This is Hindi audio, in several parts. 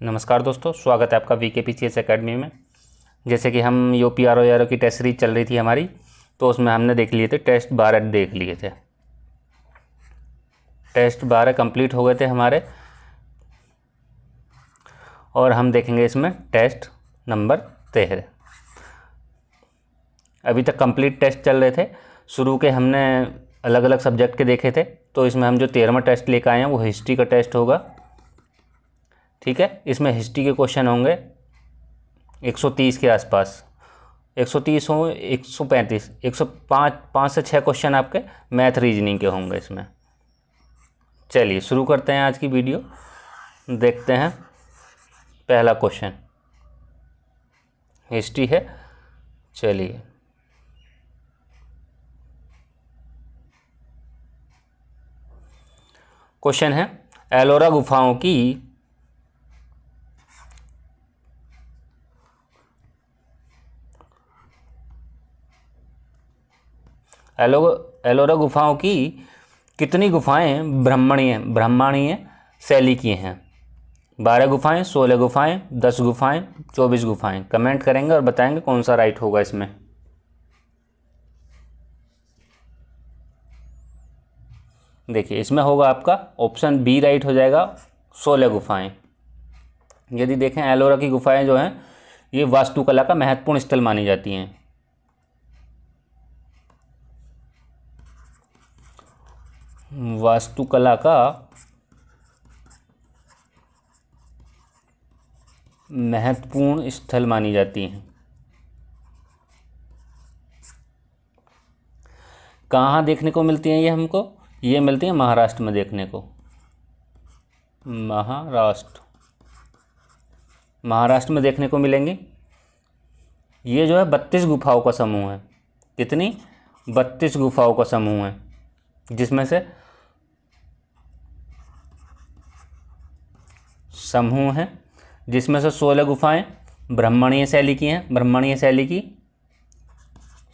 नमस्कार दोस्तों, स्वागत है आपका VKPCS एकेडमी में। जैसे कि हम UPRO की टेस्ट सीरीज चल रही थी हमारी, तो उसमें हमने देख लिए थे टेस्ट 12 देख लिए थे। टेस्ट 12 कंप्लीट हो गए थे हमारे, और हम देखेंगे इसमें टेस्ट नंबर 13। अभी तक कंप्लीट टेस्ट चल रहे थे। शुरू के हमने अलग अलग सब्जेक्ट के देखे थे, तो इसमें हम जो 13वां टेस्ट लेकर आए हैं वो हिस्ट्री का टेस्ट होगा। ठीक है, इसमें हिस्ट्री के क्वेश्चन होंगे 130 के आसपास, 130 हो 135, 105 से 6 क्वेश्चन आपके मैथ रीजनिंग के होंगे इसमें। चलिए शुरू करते हैं आज की वीडियो। देखते हैं पहला क्वेश्चन, हिस्ट्री है। चलिए क्वेश्चन है, एलोरा गुफाओं की एलोरा गुफाओं की कितनी गुफाएं ब्रह्मांडीय शैली की हैं? 12 गुफाएं, 16 गुफाएं, 10 गुफाएं, 24 गुफाएं। कमेंट करेंगे और बताएंगे कौन सा राइट होगा इसमें। देखिए इसमें होगा आपका ऑप्शन बी राइट हो जाएगा, 16 गुफाएं। यदि देखें एलोरा की गुफाएं जो हैं ये वास्तुकला का महत्वपूर्ण स्थल मानी जाती हैं। वास्तुकला का महत्वपूर्ण स्थल मानी जाती हैं। कहाँ देखने को मिलती हैं ये हमको? ये मिलती हैं महाराष्ट्र में देखने को। महाराष्ट्र में देखने को मिलेंगी। ये जो है 32 गुफाओं का समूह है। कितनी? 32 गुफाओं का समूह है, जिसमें से समूह है जिसमें से 16 गुफाएं ब्राह्मणीय शैली की हैं।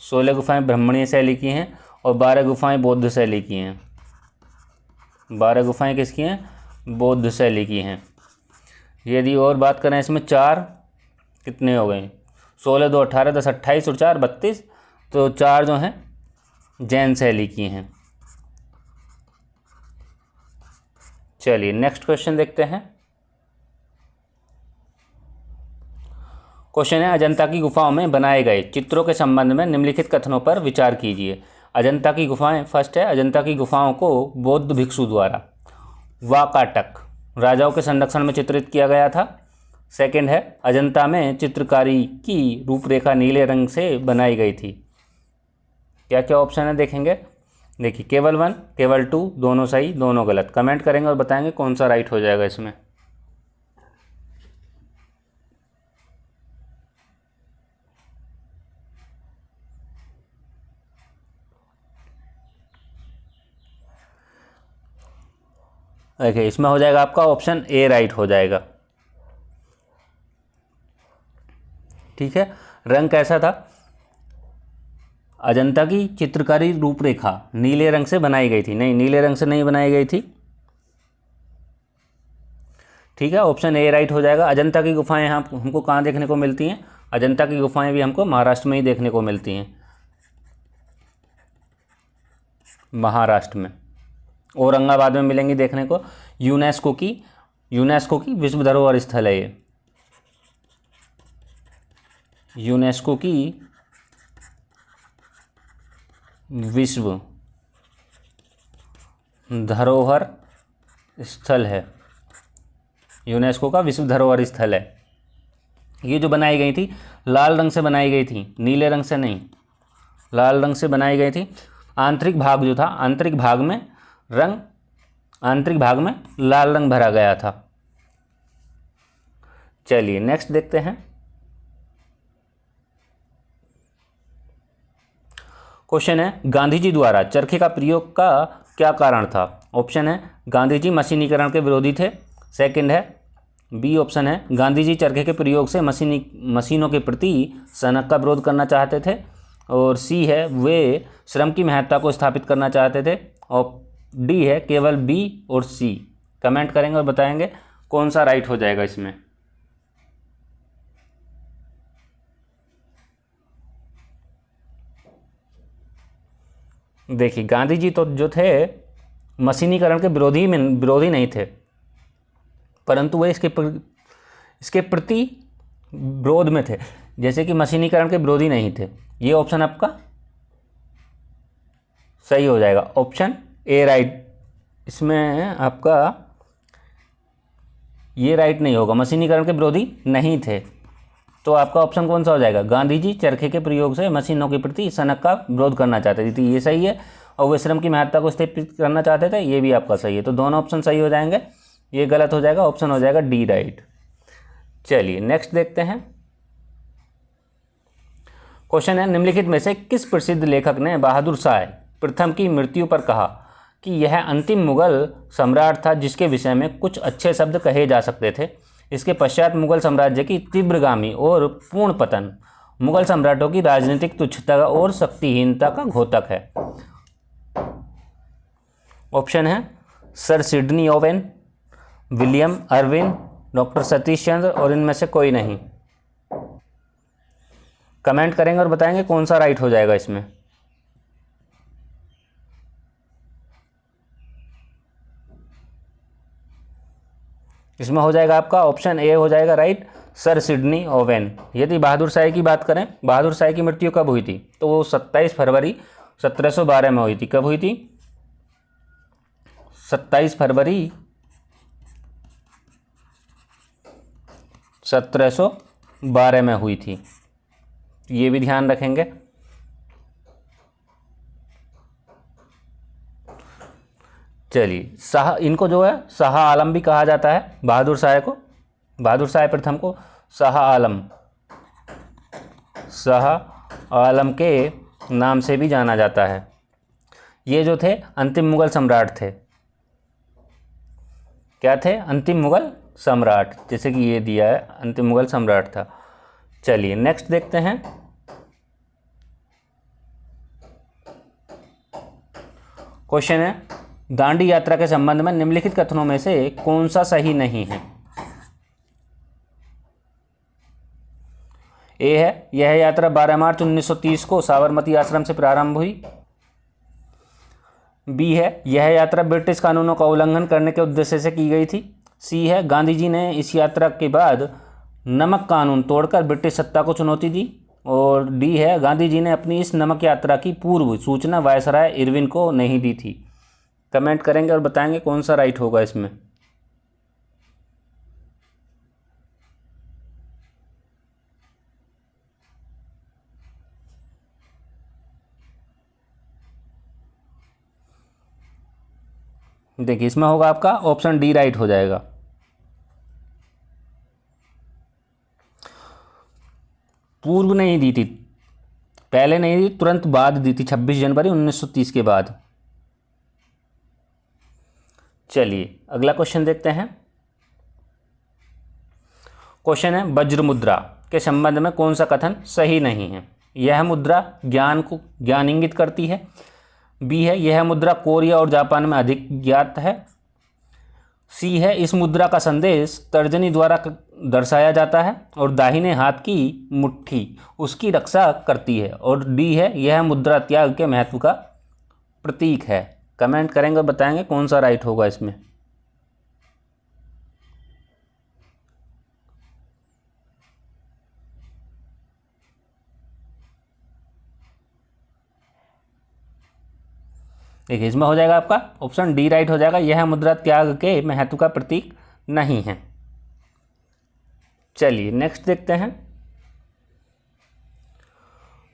16 गुफाएं ब्राह्मणीय शैली की हैं और 12 गुफाएं बौद्ध शैली की हैं। 12 गुफाएं किसकी हैं? बौद्ध शैली की हैं। यदि और बात करें इसमें 4 कितने हो गए? 16 2 18, 10 28 और 4 32, तो 4 जो हैं जैन शैली की हैं। चलिए नेक्स्ट क्वेश्चन देखते हैं। क्वेश्चन है, अजंता की गुफाओं में बनाए गए चित्रों के संबंध में निम्नलिखित कथनों पर विचार कीजिए। अजंता की गुफाएं, फर्स्ट है, अजंता की गुफाओं को बौद्ध भिक्षु द्वारा वाकाटक राजाओं के संरक्षण में चित्रित किया गया था। सेकंड है, अजंता में चित्रकारी की रूपरेखा नीले रंग से बनाई गई थी। क्या क्या ऑप्शन है देखेंगे। देखिए केवल 1, केवल 2, दोनों सही, दोनों गलत। कमेंट करेंगे और बताएंगे कौन सा राइट हो जाएगा इसमें। देखिए इसमें हो जाएगा आपका ऑप्शन ए राइट हो जाएगा। ठीक है, रंग कैसा था? अजंता की चित्रकारी रूपरेखा नीले रंग से बनाई गई थी। नहीं, नीले रंग से नहीं बनाई गई थी। ठीक है, ऑप्शन ए राइट हो जाएगा। अजंता की गुफाएं हमको कहाँ देखने को मिलती हैं? अजंता की गुफाएं भी हमको महाराष्ट्र में ही देखने को मिलती हैं। महाराष्ट्र में औरंगाबाद में मिलेंगी देखने को। यूनेस्को की विश्व धरोहर स्थल है ये। यूनेस्को की विश्व धरोहर स्थल है। यूनेस्को का विश्व धरोहर स्थल है। ये जो बनाई गई थी लाल रंग से बनाई गई थी, नीले रंग से नहीं, लाल रंग से बनाई गई थी। आंतरिक भाग जो था, आंतरिक भाग में लाल रंग भरा गया था। चलिए नेक्स्ट देखते हैं। क्वेश्चन है, गांधी जी द्वारा चरखे का प्रयोग का क्या कारण था? ऑप्शन है, गांधी जी मशीनीकरण के विरोधी थे। सेकंड है, बी ऑप्शन है, गांधी जी चरखे के प्रयोग से मशीनों के प्रति सनक का विरोध करना चाहते थे। और सी है, वे श्रम की महत्ता को स्थापित करना चाहते थे। और डी है केवल बी और सी। कमेंट करेंगे और बताएंगे कौन सा राइट हो जाएगा इसमें। देखिए गांधी जी तो जो थे मशीनीकरण के विरोधी नहीं थे, परंतु वे इसके प्रति विरोध में थे, जैसे कि मशीनीकरण के विरोधी नहीं थे। ये ऑप्शन आपका सही हो जाएगा, ऑप्शन ए राइट। इसमें आपका ये राइट नहीं होगा, मशीनीकरण के विरोधी नहीं थे। तो आपका ऑप्शन कौन सा हो जाएगा, गांधी जी चरखे के प्रयोग से मशीनों के प्रति सनक का विरोध करना चाहते थे, ये सही है। और वे श्रम की महत्ता को स्थापित करना चाहते थे, ये भी आपका सही है। तो दोनों ऑप्शन सही हो जाएंगे, ये गलत हो जाएगा, ऑप्शन हो जाएगा डी राइट। चलिए नेक्स्ट देखते हैं। क्वेश्चन है, निम्नलिखित में से किस प्रसिद्ध लेखक ने बहादुर शाह प्रथम की मृत्यु पर कहा कि यह अंतिम मुगल सम्राट था जिसके विषय में कुछ अच्छे शब्द कहे जा सकते थे। इसके पश्चात मुगल साम्राज्य की तीव्रगामी और पूर्ण पतन मुगल सम्राटों की राजनीतिक तुच्छता और शक्तिहीनता का घोतक है। ऑप्शन है sir Sydney Owen, William Irvine, doctor Satish Chandra और इनमें से कोई नहीं। कमेंट करेंगे और बताएंगे कौन सा राइट हो जाएगा इसमें। इसमें हो जाएगा आपका ऑप्शन ए हो जाएगा राइट, सर सिडनी ओवेन। यदि बहादुर शाह की बात करें, बहादुर शाह की मृत्यु कब हुई थी, तो वो 27 फरवरी 1712 में हुई थी। कब हुई थी, 27 फरवरी 1712 में हुई थी, ये भी ध्यान रखेंगे। चलिए शाह, इनको जो है शाह आलम भी कहा जाता है, बहादुर शाह को, बहादुर शाह प्रथम को शाह आलम के नाम से भी जाना जाता है। ये जो थे अंतिम मुगल सम्राट थे, क्या थे, अंतिम मुगल सम्राट, जैसे कि ये दिया है अंतिम मुगल सम्राट था। चलिए नेक्स्ट देखते हैं। क्वेश्चन है, दांडी यात्रा के संबंध में निम्नलिखित कथनों में से कौन सा सही नहीं है। ए है, यह यात्रा 12 मार्च 1930 को साबरमती आश्रम से प्रारंभ हुई। बी है, यह यात्रा ब्रिटिश कानूनों का उल्लंघन करने के उद्देश्य से की गई थी। सी है, गांधी जी ने इस यात्रा के बाद नमक कानून तोड़कर ब्रिटिश सत्ता को चुनौती दी। और डी है, गांधी जी ने अपनी इस नमक यात्रा की पूर्व सूचना वायसराय इरविन को नहीं दी थी। कमेंट करेंगे और बताएंगे कौन सा राइट होगा इसमें। देखिए इसमें होगा आपका ऑप्शन डी राइट हो जाएगा। पूर्व नहीं दी थी, पहले नहीं दी, तुरंत बाद दी थी, 26 जनवरी 1930 के बाद। चलिए अगला क्वेश्चन देखते हैं। क्वेश्चन है, वज्र मुद्रा के संबंध में कौन सा कथन सही नहीं है। यह मुद्रा ज्ञान इंगित करती है। बी है, यह मुद्रा कोरिया और जापान में अधिक ज्ञात है। सी है, इस मुद्रा का संदेश तर्जनी द्वारा दर्शाया जाता है और दाहिने हाथ की मुट्ठी उसकी रक्षा करती है। और डी है, यह मुद्रा त्याग के महत्व का प्रतीक है। कमेंट करेंगे और बताएंगे कौन सा राइट होगा इसमें। देखिए इसमें हो जाएगा आपका ऑप्शन डी राइट हो जाएगा, यह मुद्रा त्याग के महत्व का प्रतीक नहीं है। चलिए नेक्स्ट देखते हैं।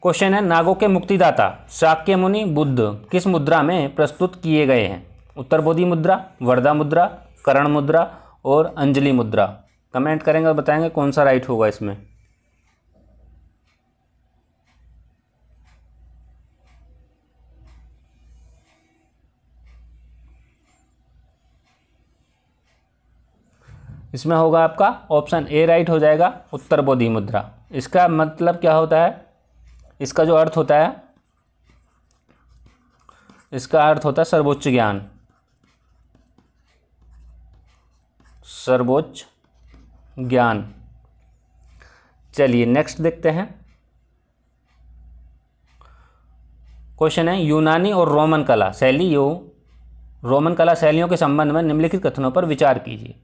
क्वेश्चन है, नागों के मुक्तिदाता शाक्य मुनि बुद्ध किस मुद्रा में प्रस्तुत किए गए हैं। उत्तरबोधि मुद्रा, वरदा मुद्रा, कर्ण मुद्रा और अंजलि मुद्रा। कमेंट करेंगे और बताएंगे कौन सा राइट होगा इसमें। इसमें होगा आपका ऑप्शन ए राइट हो जाएगा, उत्तरबोधि मुद्रा। इसका मतलब क्या होता है, इसका जो अर्थ होता है, इसका अर्थ होता है सर्वोच्च ज्ञान, सर्वोच्च ज्ञान। चलिए नेक्स्ट देखते हैं। क्वेश्चन है यूनानी और रोमन कला शैलियों के संबंध में निम्नलिखित कथनों पर विचार कीजिए।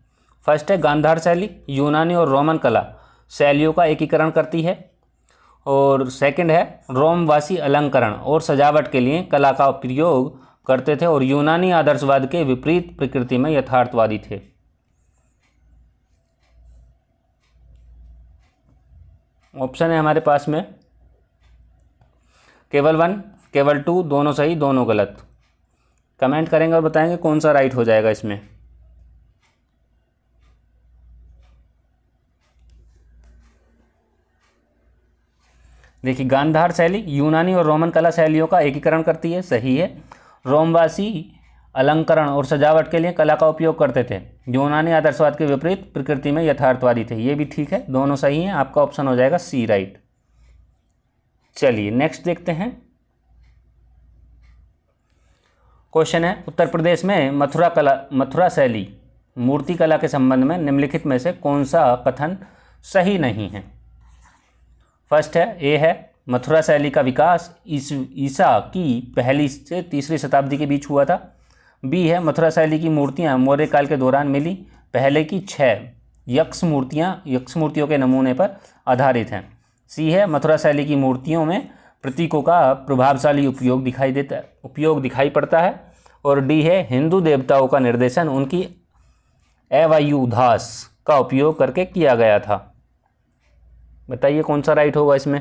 फर्स्ट है गांधार शैली यूनानी और रोमन कला शैलियों का एकीकरण करती है। और सेकंड है रोमवासी अलंकरण और सजावट के लिए कला का प्रयोग करते थे और यूनानी आदर्शवाद के विपरीत प्रकृति में यथार्थवादी थे। ऑप्शन है हमारे पास में केवल 1, केवल 2, दोनों सही दोनों गलत। कमेंट करेंगे और बताएंगे कौन सा राइट हो जाएगा इसमें। देखिए गांधार शैली यूनानी और रोमन कला शैलियों का एकीकरण करती है, सही है। रोमवासी अलंकरण और सजावट के लिए कला का उपयोग करते थे, यूनानी आदर्शवाद के विपरीत प्रकृति में यथार्थवादी थे, ये भी ठीक है, दोनों सही हैं। आपका ऑप्शन हो जाएगा सी राइट। चलिए नेक्स्ट देखते हैं। क्वेश्चन है उत्तर प्रदेश में मथुरा शैली मूर्ति कला के संबंध में निम्नलिखित में से कौन सा कथन सही नहीं है। फर्स्ट है ए है मथुरा शैली का विकास ईसा की पहली से तीसरी शताब्दी के बीच हुआ था। बी है मथुरा शैली की मूर्तियां मौर्य काल के दौरान मिली, पहले की 6 यक्ष मूर्तियों के नमूने पर आधारित हैं। सी है मथुरा शैली की मूर्तियों में प्रतीकों का प्रभावशाली उपयोग दिखाई पड़ता है। और डी है हिंदू देवताओं का निर्देशन उनकी अवायुधास का उपयोग करके किया गया था। बताइए कौन सा राइट होगा इसमें।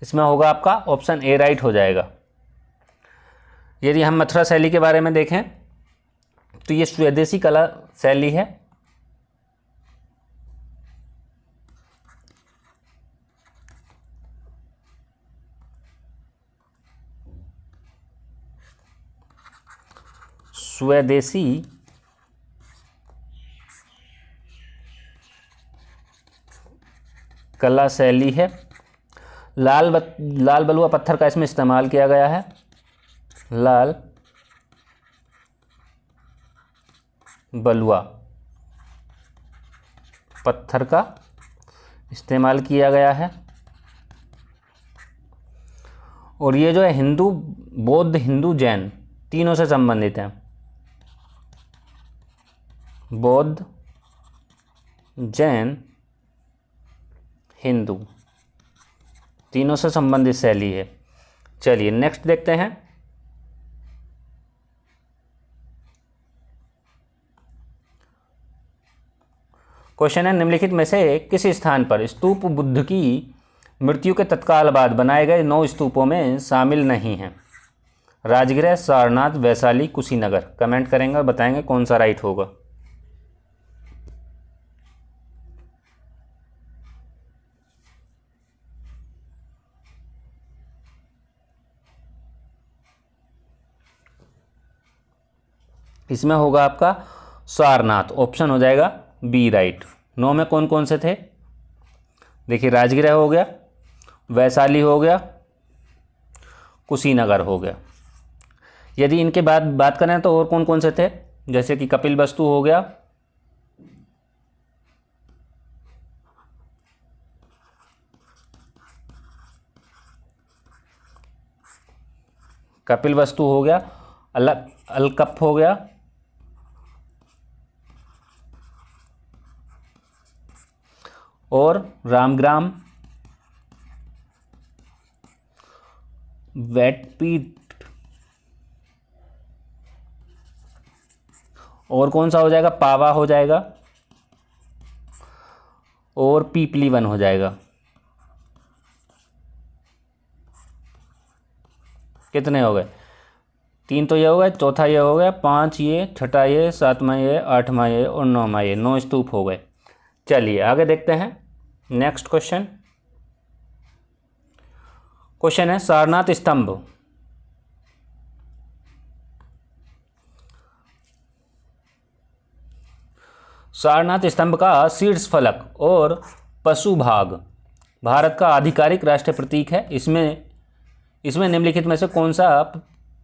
इसमें होगा आपका ऑप्शन ए राइट हो जाएगा। यदि हम मथुरा शैली के बारे में देखें तो ये स्वदेशी कला शैली है। स्वदेशी कला शैली है। लाल बलुआ पत्थर का इसमें इस्तेमाल किया गया है। लाल बलुआ पत्थर का इस्तेमाल किया गया है। और ये जो है हिंदू बौद्ध हिंदू जैन तीनों से संबंधित है। बौद्ध जैन हिंदू तीनों से संबंधित शैली है। चलिए नेक्स्ट देखते हैं। क्वेश्चन है निम्नलिखित में से किस स्थान पर स्तूप बुद्ध की मृत्यु के तत्काल बाद बनाए गए 9 स्तूपों में शामिल नहीं हैं। राजगृह, सारनाथ, वैशाली, कुशीनगर। कमेंट करेंगे और बताएंगे कौन सा राइट होगा। इसमें होगा आपका सारनाथ, ऑप्शन हो जाएगा बी राइट। 9 में कौन कौन से थे देखिए, राजगृह हो गया, वैशाली हो गया, कुशीनगर हो गया। यदि इनके बाद बात करें तो और कौन कौन से थे, जैसे कि कपिलवस्तु हो गया, कपिलवस्तु हो गया, अलकप हो गया, और रामग्राम, वेटपीट, और कौन सा हो जाएगा, पावा हो जाएगा, और पीपली वन हो जाएगा। कितने हो गए, 3 तो ये हो गए, चौथा ये हो गया, 5 ये, छठा ये, 7वां ये, 8वां ये और 9वां ये, 9 स्तूप हो गए। चलिए आगे देखते हैं नेक्स्ट क्वेश्चन। क्वेश्चन है सारनाथ स्तंभ का शीर्ष फलक और पशु भाग भारत का आधिकारिक राष्ट्रीय प्रतीक है। इसमें निम्नलिखित में से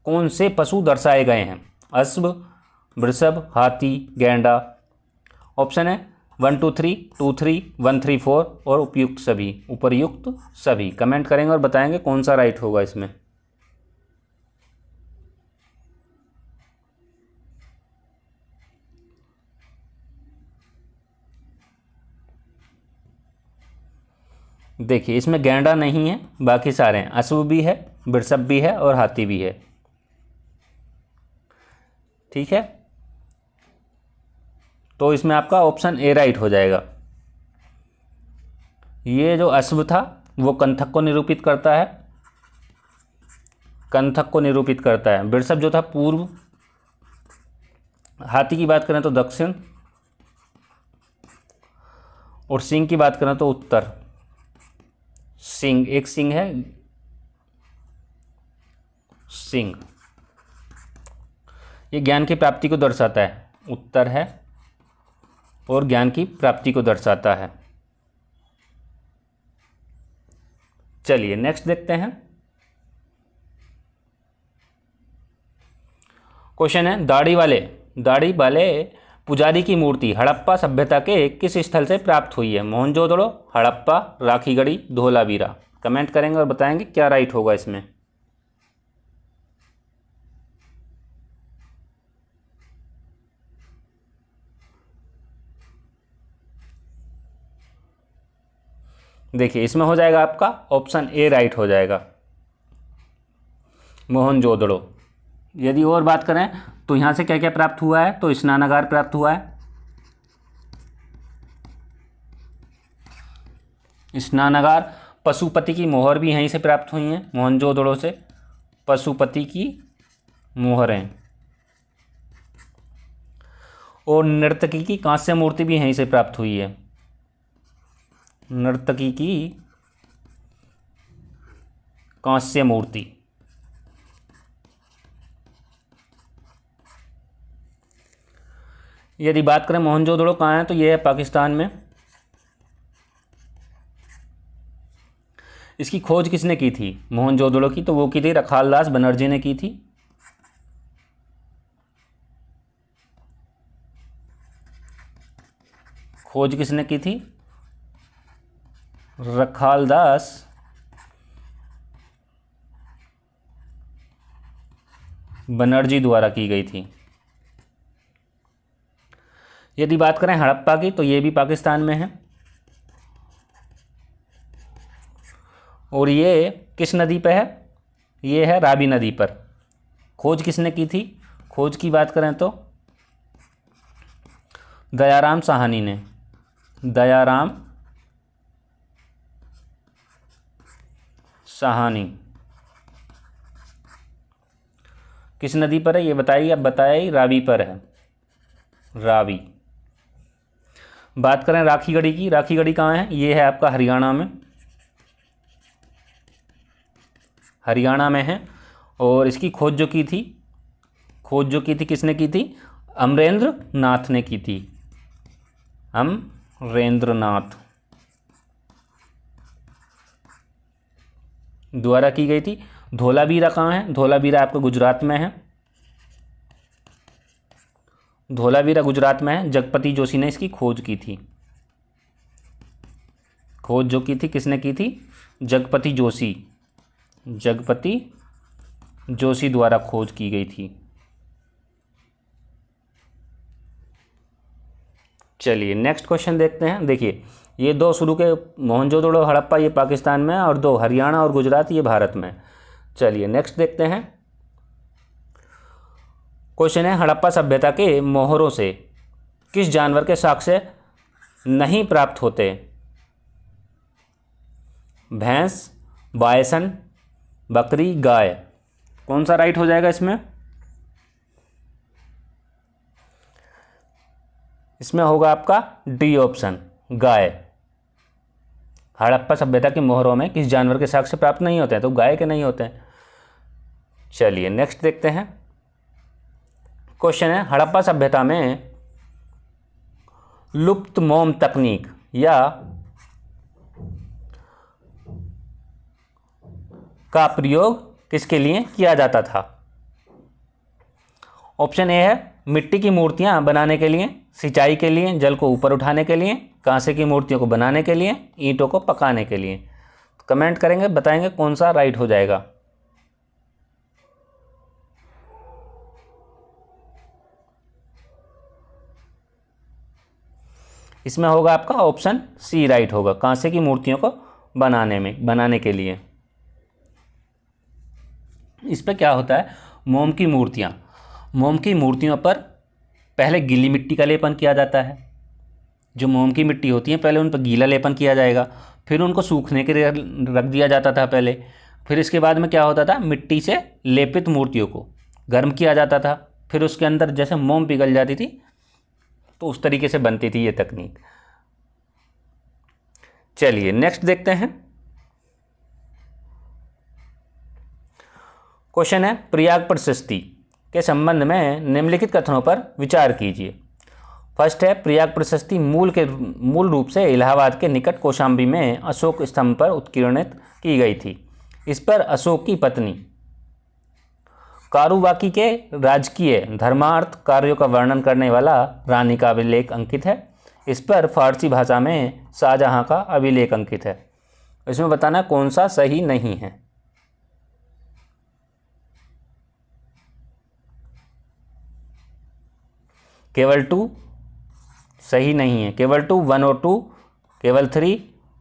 कौन से पशु दर्शाए गए हैं? अश्व, वृषभ, हाथी, गैंडा। ऑप्शन है 1 2 3, 2 3, 1 3 4 और उपर्युक्त सभी। कमेंट करेंगे और बताएंगे कौन सा राइट होगा इसमें। देखिए इसमें गैंडा नहीं है, बाकी सारे हैं। अश्व भी है, वृषभ भी है और हाथी भी है। ठीक है, तो इसमें आपका ऑप्शन ए राइट हो जाएगा। ये जो अश्व था वो कंथक को निरूपित करता है, वृषभ जो था पूर्व, हाथी की बात करें तो दक्षिण, और सिंह की बात करें तो उत्तर। सिंह, एक सिंह है, सिंह ये ज्ञान की प्राप्ति को दर्शाता है, उत्तर है, और ज्ञान की प्राप्ति को दर्शाता है। चलिए नेक्स्ट देखते हैं। क्वेश्चन है दाढ़ी वाले पुजारी की मूर्ति हड़प्पा सभ्यता के किस स्थल से प्राप्त हुई है? मोहनजोदड़ो, हड़प्पा, राखीगढ़ी, धोलावीरा। कमेंट करेंगे और बताएंगे क्या राइट होगा इसमें। देखिए इसमें हो जाएगा आपका ऑप्शन ए राइट हो जाएगा, मोहनजोदड़ो। यदि और बात करें तो यहाँ से क्या क्या प्राप्त हुआ है, तो स्नानागार प्राप्त हुआ है, स्नानागार। पशुपति की मोहर भी यहीं से प्राप्त हुई हैं, मोहनजोदड़ो से पशुपति की मोहरें, और नर्तकी की कांस्य मूर्ति भी यहीं से प्राप्त हुई है, नर्तकी की कांस्य मूर्ति। यदि बात करें मोहनजोदड़ो कहाँ है, तो यह है पाकिस्तान में। इसकी खोज किसने की थी मोहनजोदड़ो की? तो वो की थी रखालदास बनर्जी ने की थी। खोज किसने की थी? रखालदास बनर्जी द्वारा की गई थी। यदि बात करें हड़प्पा की, तो ये भी पाकिस्तान में है, और ये किस नदी पे है? ये है रावी नदी पर। खोज किसने की थी? खोज की बात करें तो दयाराम साहनी ने, दयाराम साहनी। किस नदी पर है ये बताइए, अब बताया ही, रावी पर है, रावी। बात करें राखीगढ़ी की, राखीगढ़ी कहाँ है? ये है आपका हरियाणा में, हरियाणा में है। और इसकी खोज जो की थी किसने की थी? अमरेंद्र नाथ ने की थी, अमरेंद्र नाथ द्वारा की गई थी। धोलावीरा कहाँ है? धोलावीरा आपको गुजरात में है, धोलावीरा गुजरात में है। जगपति जोशी ने इसकी खोज की थी। खोज जो की थी किसने की थी? जगपति जोशी द्वारा खोज की गई थी। चलिए नेक्स्ट क्वेश्चन देखते हैं। देखिए ये दो शुरू के मोहनजोदड़ो हड़प्पा ये पाकिस्तान में है, और दो हरियाणा और गुजरात ये भारत में। चलिए नेक्स्ट देखते हैं। क्वेश्चन है हड़प्पा सभ्यता के मोहरों से किस जानवर के साक्ष्य नहीं प्राप्त होते? भैंस, बायसन, बकरी, गाय। कौन सा राइट हो जाएगा इसमें? इसमें होगा आपका डी ऑप्शन, गाय। हड़प्पा सभ्यता की मोहरों में किस जानवर के साक्ष्य प्राप्त नहीं होते हैं? तो गाय के नहीं होते हैं। चलिए नेक्स्ट देखते हैं। क्वेश्चन है हड़प्पा सभ्यता में लुप्त मोम तकनीक या का प्रयोग किसके लिए किया जाता था? ऑप्शन ए है मिट्टी की मूर्तियां बनाने के लिए, सिंचाई के लिए, जल को ऊपर उठाने के लिए, कांसे की मूर्तियों को बनाने के लिए, ईंटों को पकाने के लिए। तो कमेंट करेंगे, बताएंगे कौन सा राइट हो जाएगा। इसमें होगा आपका ऑप्शन सी राइट होगा, कांसे की मूर्तियों को बनाने के लिए। इस पर क्या होता है, मोम की मूर्तियों पर पहले गीली मिट्टी का लेपन किया जाता है। जो मोम की मिट्टी होती है पहले उन पर गीला लेपन किया जाएगा, फिर उनको सूखने के लिए रख दिया जाता था पहले। फिर इसके बाद में क्या होता था, मिट्टी से लेपित मूर्तियों को गर्म किया जाता था, फिर उसके अंदर जैसे मोम पिघल जाती थी तो उस तरीके से बनती थी ये तकनीक। चलिए नेक्स्ट देखते हैं। क्वेश्चन है प्रयाग प्रशस्ति के संबंध में निम्नलिखित कथनों पर विचार कीजिए। फर्स्ट है प्रयाग प्रशस्ति मूल रूप से इलाहाबाद के निकट कौशाम्बी में अशोक स्तंभ पर उत्कीर्णित की गई थी। इस पर अशोक की पत्नी कारुबाकी के राजकीय धर्मार्थ कार्यों का वर्णन करने वाला रानी का अभिलेख अंकित है। इस पर फारसी भाषा में शाहजहां का अभिलेख अंकित है। इसमें बताना कौन सा सही नहीं है। केवल 2 सही नहीं है, केवल 2, 1 और 2, केवल 3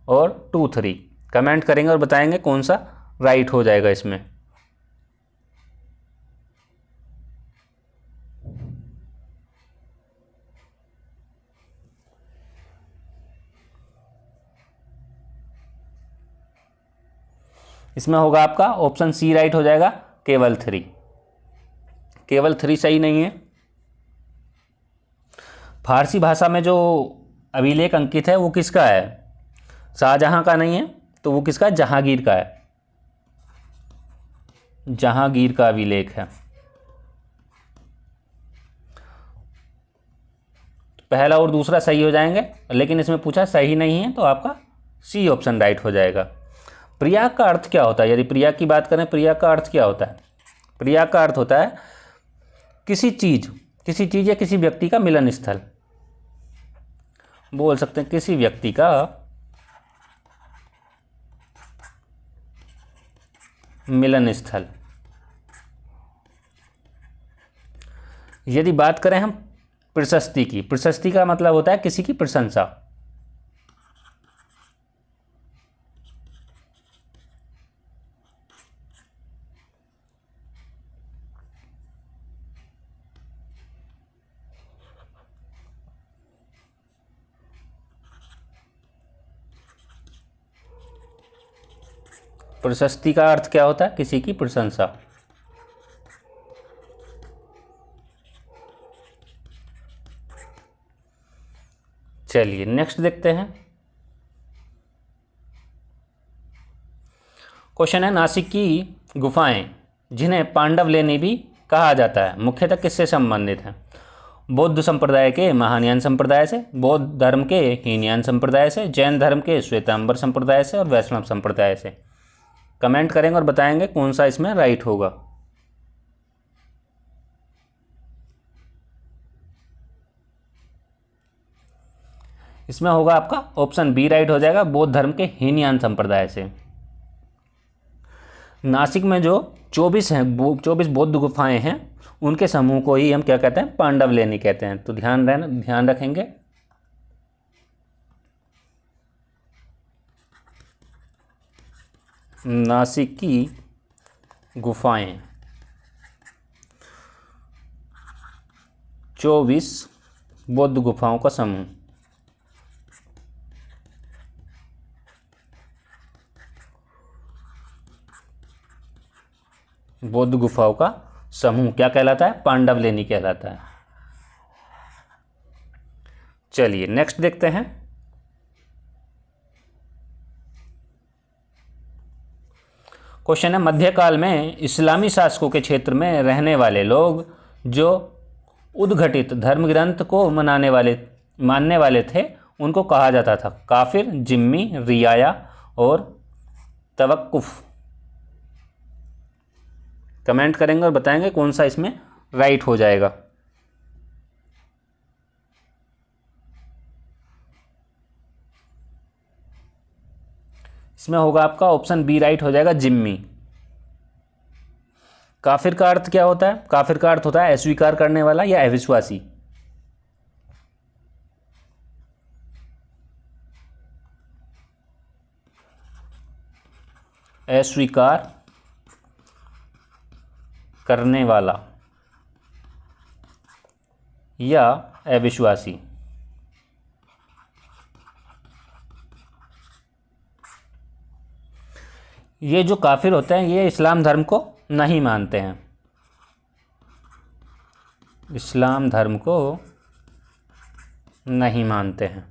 और 2, 3। कमेंट करेंगे और बताएंगे कौन सा राइट हो जाएगा इसमें। इसमें होगा आपका ऑप्शन सी राइट हो जाएगा, केवल 3। केवल 3 सही नहीं है। फारसी भाषा में जो अभिलेख अंकित है वो किसका है, शाहजहां का नहीं है, तो वो किसका, जहांगीर का है। जहांगीर का अभिलेख है। पहला और दूसरा सही हो जाएंगे, लेकिन इसमें पूछा सही नहीं है तो आपका सी ऑप्शन राइट हो जाएगा। प्रयाग का अर्थ क्या होता है, यदि प्रयाग की बात करें, प्रयाग का अर्थ क्या होता है? प्रयाग का अर्थ होता है किसी चीज या किसी व्यक्ति का मिलन स्थल। बोल सकते हैं किसी व्यक्ति का मिलन स्थल। यदि बात करें हम प्रशस्ति की, प्रशस्ति का मतलब होता है किसी की प्रशंसा। प्रशस्ति का अर्थ क्या होता है, किसी की प्रशंसा। चलिए नेक्स्ट देखते हैं। क्वेश्चन है नासिक की गुफाएं जिन्हें पांडवलेनी भी कहा जाता है मुख्यतः किससे संबंधित हैं? बौद्ध संप्रदाय के महायान संप्रदाय से, बौद्ध धर्म के हीनयान संप्रदाय से, जैन धर्म के श्वेतांबर संप्रदाय से और वैष्णव संप्रदाय से। कमेंट करेंगे और बताएंगे कौन सा इसमें राइट होगा। इसमें होगा आपका ऑप्शन बी राइट हो जाएगा, बौद्ध धर्म के हीनयान संप्रदाय से। नासिक में जो 24 बौद्ध गुफाएं हैं उनके समूह को ही हम क्या कहते हैं, पांडवलेनी कहते हैं। तो ध्यान रखेंगे। नासिक की गुफाएं 24 बौद्ध गुफाओं का समूह। बौद्ध गुफाओं का समूह क्या कहलाता है, पांडवलेनी कहलाता है। चलिए नेक्स्ट देखते हैं। क्वेश्चन है मध्यकाल में इस्लामी शासकों के क्षेत्र में रहने वाले लोग जो उद्घटित धर्म ग्रंथ को मानने वाले थे उनको कहा जाता था काफिर, जिम्मी, रियाया और तवक्कुफ। कमेंट करेंगे और बताएंगे कौन सा इसमें राइट हो जाएगा। इसमें होगा आपका ऑप्शन बी राइट हो जाएगा, जिम्मी। काफिर का अर्थ क्या होता है? काफिर का अर्थ होता है अस्वीकार करने वाला या अविश्वासी। अस्वीकार करने वाला या अविश्वासी। ये जो काफिर होते हैं ये इस्लाम धर्म को नहीं मानते हैं, इस्लाम धर्म को नहीं मानते हैं।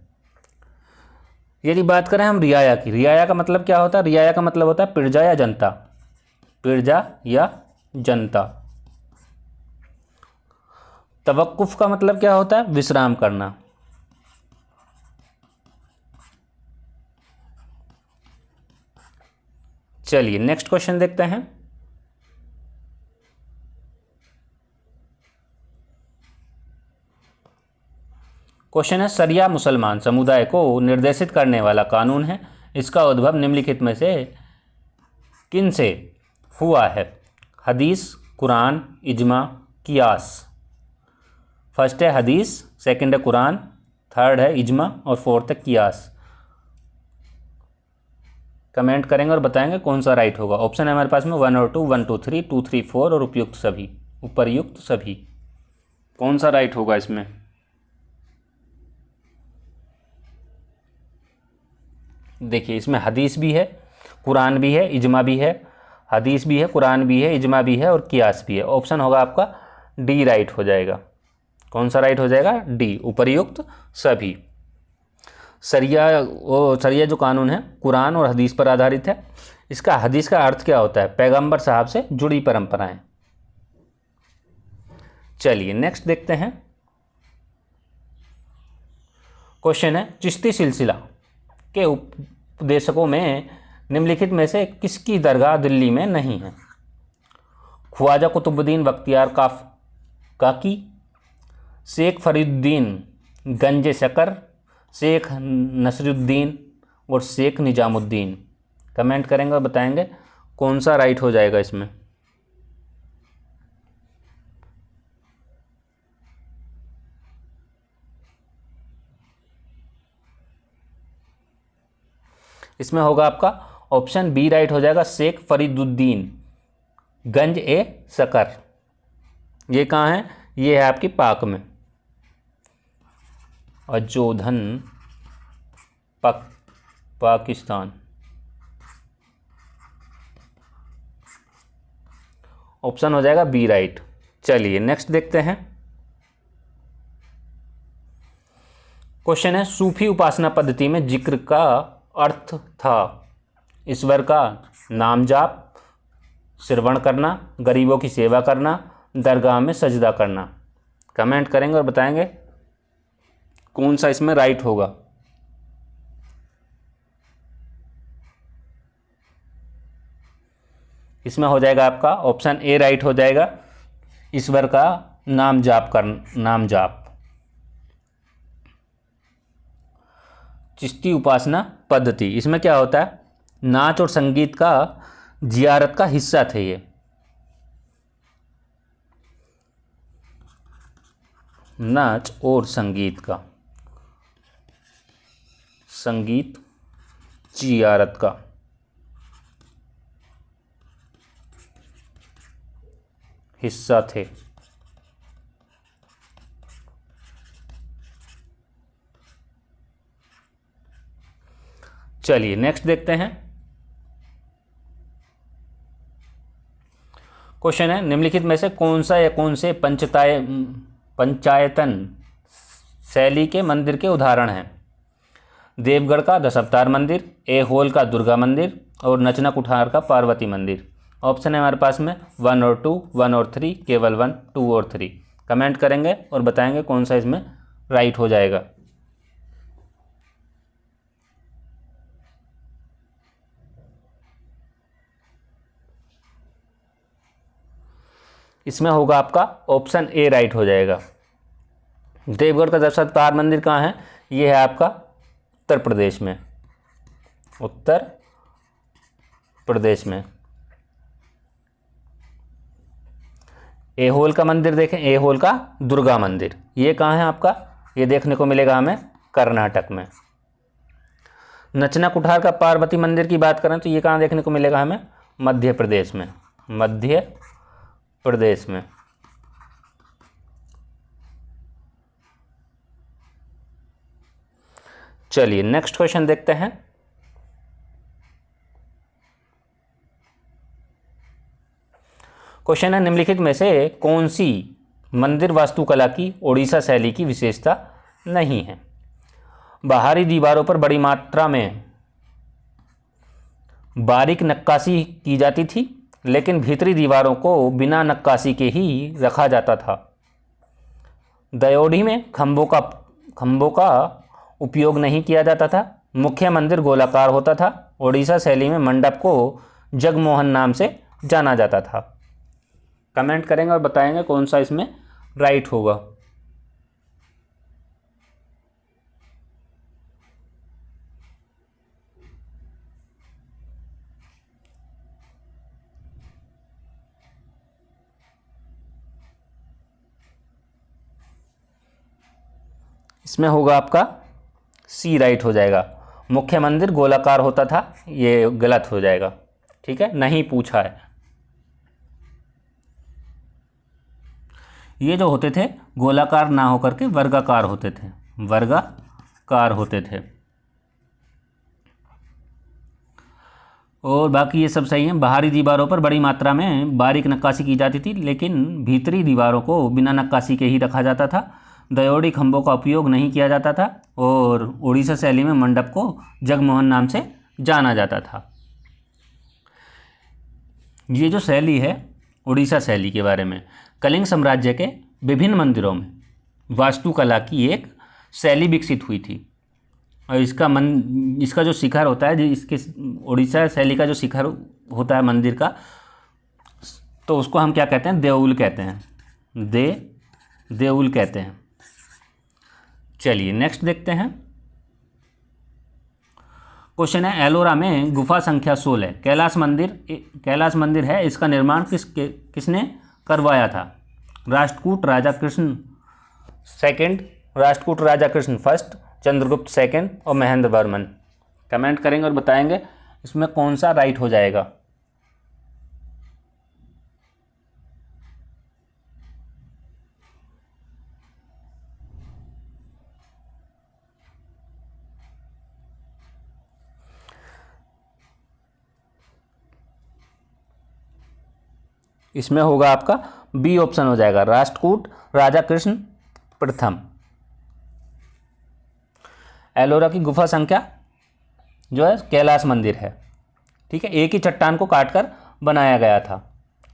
यदि बात करें हम रियाया की, रियाया का मतलब क्या होता है? रियाया का मतलब होता है प्रजा या जनता, प्रजा या जनता। तवक्कुफ का मतलब क्या होता है? विश्राम करना। चलिए नेक्स्ट क्वेश्चन देखते हैं। क्वेश्चन है, शरिया मुसलमान समुदाय को निर्देशित करने वाला कानून है, इसका उद्भव निम्नलिखित में से किन से हुआ है? हदीस, कुरान, इजमा, कियास। फर्स्ट है हदीस, सेकंड है कुरान, थर्ड है इजमा और फोर्थ है कियास। कमेंट करेंगे और बताएंगे कौन सा राइट होगा। ऑप्शन है हमारे पास में 1 और 2, 1 2 3, 2 3 4 और उपयुक्त सभी, उपर्युक्त सभी। कौन सा राइट होगा इसमें? देखिए इसमें हदीस भी है, कुरान भी है, इजमा भी है। हदीस भी है, कुरान भी है, इजमा भी है और कियास भी है। ऑप्शन होगा आपका डी राइट हो जाएगा। कौन सा राइट हो जाएगा? डी, उपर्युक्त सभी। शरिया जो कानून है कुरान और हदीस पर आधारित है। इसका हदीस का अर्थ क्या होता है? पैगंबर साहब से जुड़ी परंपराएं। चलिए नेक्स्ट देखते हैं। क्वेश्चन है, चिश्ती सिलसिला के उपदेशकों में निम्नलिखित में से किसकी दरगाह दिल्ली में नहीं है? ख्वाजा कुतुबुद्दीन बख्तियार काकी, शेख फरीदुद्दीन गंज शकर, शेख नसरुद्दीन और शेख निजामुद्दीन। कमेंट करेंगे और बताएंगे कौन सा राइट हो जाएगा इसमें। इसमें होगा आपका ऑप्शन बी राइट हो जाएगा, शेख फरीदुद्दीन गंज ए शकर। ये कहाँ है? ये है आपकी पाक में, अजोधन पाकिस्तान। ऑप्शन हो जाएगा बी राइट। चलिए नेक्स्ट देखते हैं। क्वेश्चन है, सूफी उपासना पद्धति में जिक्र का अर्थ था ईश्वर का नाम जाप, श्रवण करना, गरीबों की सेवा करना, दरगाह में सजदा करना। कमेंट करेंगे और बताएंगे कौन सा इसमें राइट होगा। इसमें हो जाएगा आपका ऑप्शन ए राइट हो जाएगा, ईश्वर का नाम जाप। चिश्ती उपासना पद्धति, इसमें क्या होता है? नाच और संगीत का जियारत का हिस्सा थे ये। नाच और संगीत जियारत का हिस्सा थे। चलिए नेक्स्ट देखते हैं। क्वेश्चन है, निम्नलिखित में से कौन सा या कौन से पंचायतन शैली के मंदिर के उदाहरण हैं? देवगढ़ का दशावतार मंदिर, ऐहोल का दुर्गा मंदिर और नचना कुठार का पार्वती मंदिर। ऑप्शन है हमारे पास में 1 और 2, 1 और 3, केवल 1, 2 और 3। कमेंट करेंगे और बताएंगे कौन सा इसमें राइट हो जाएगा। इसमें होगा आपका ऑप्शन ए राइट हो जाएगा। देवगढ़ का दशावतार मंदिर कहाँ है? ये है आपका उत्तर प्रदेश में, उत्तर प्रदेश में। एहोल का मंदिर देखें, एहोल का दुर्गा मंदिर, ये कहाँ है आपका? ये देखने को मिलेगा हमें कर्नाटक में। नचना कुठार का पार्वती मंदिर की बात करें तो ये कहाँ देखने को मिलेगा हमें? मध्य प्रदेश में, मध्य प्रदेश में। चलिए नेक्स्ट क्वेश्चन देखते हैं। क्वेश्चन है, निम्नलिखित में से कौन सी मंदिर वास्तुकला की ओडिशा शैली की विशेषता नहीं है? बाहरी दीवारों पर बड़ी मात्रा में बारीक नक्काशी की जाती थी, लेकिन भीतरी दीवारों को बिना नक्काशी के ही रखा जाता था। दयोढ़ी में खंभों का उपयोग नहीं किया जाता था। मुख्य मंदिर गोलाकार होता था। ओडिशा शैली में मंडप को जगमोहन नाम से जाना जाता था। कमेंट करेंगे और बताएंगे कौन सा इसमें राइट होगा। इसमें होगा आपका सी राइट हो जाएगा। मुख्य मंदिर गोलाकार होता था, ये गलत हो जाएगा। ठीक है, नहीं पूछा है। ये जो होते थे गोलाकार ना होकर के वर्गाकार होते थे, वर्गाकार होते थे। और बाकी ये सब सही है। बाहरी दीवारों पर बड़ी मात्रा में बारीक नक्काशी की जाती थी, लेकिन भीतरी दीवारों को बिना नक्काशी के ही रखा जाता था। दयोढ़ी खंभों का उपयोग नहीं किया जाता था और उड़ीसा शैली में मंडप को जगमोहन नाम से जाना जाता था। ये जो शैली है उड़ीसा शैली के बारे में, कलिंग साम्राज्य के विभिन्न मंदिरों में वास्तुकला की एक शैली विकसित हुई थी। और इसका जो शिखर होता है, इसके उड़ीसा शैली का जो शिखर होता है मंदिर का, तो उसको हम क्या कहते हैं? देउल कहते हैं। देउल कहते हैं। चलिए नेक्स्ट देखते हैं। क्वेश्चन है, एलोरा में गुफा संख्या 16 कैलाश मंदिर है, इसका निर्माण किसने करवाया था? राष्ट्रकूट राजा कृष्ण सेकंड, राष्ट्रकूट राजा कृष्ण फर्स्ट, चंद्रगुप्त सेकंड और महेंद्र वर्मन। कमेंट करेंगे और बताएंगे इसमें कौन सा राइट हो जाएगा। इसमें होगा आपका बी ऑप्शन हो जाएगा, राष्ट्रकूट राजा कृष्ण प्रथम। एलोरा की गुफा संख्या जो है कैलाश मंदिर है। ठीक है, एक ही चट्टान को काटकर बनाया गया था।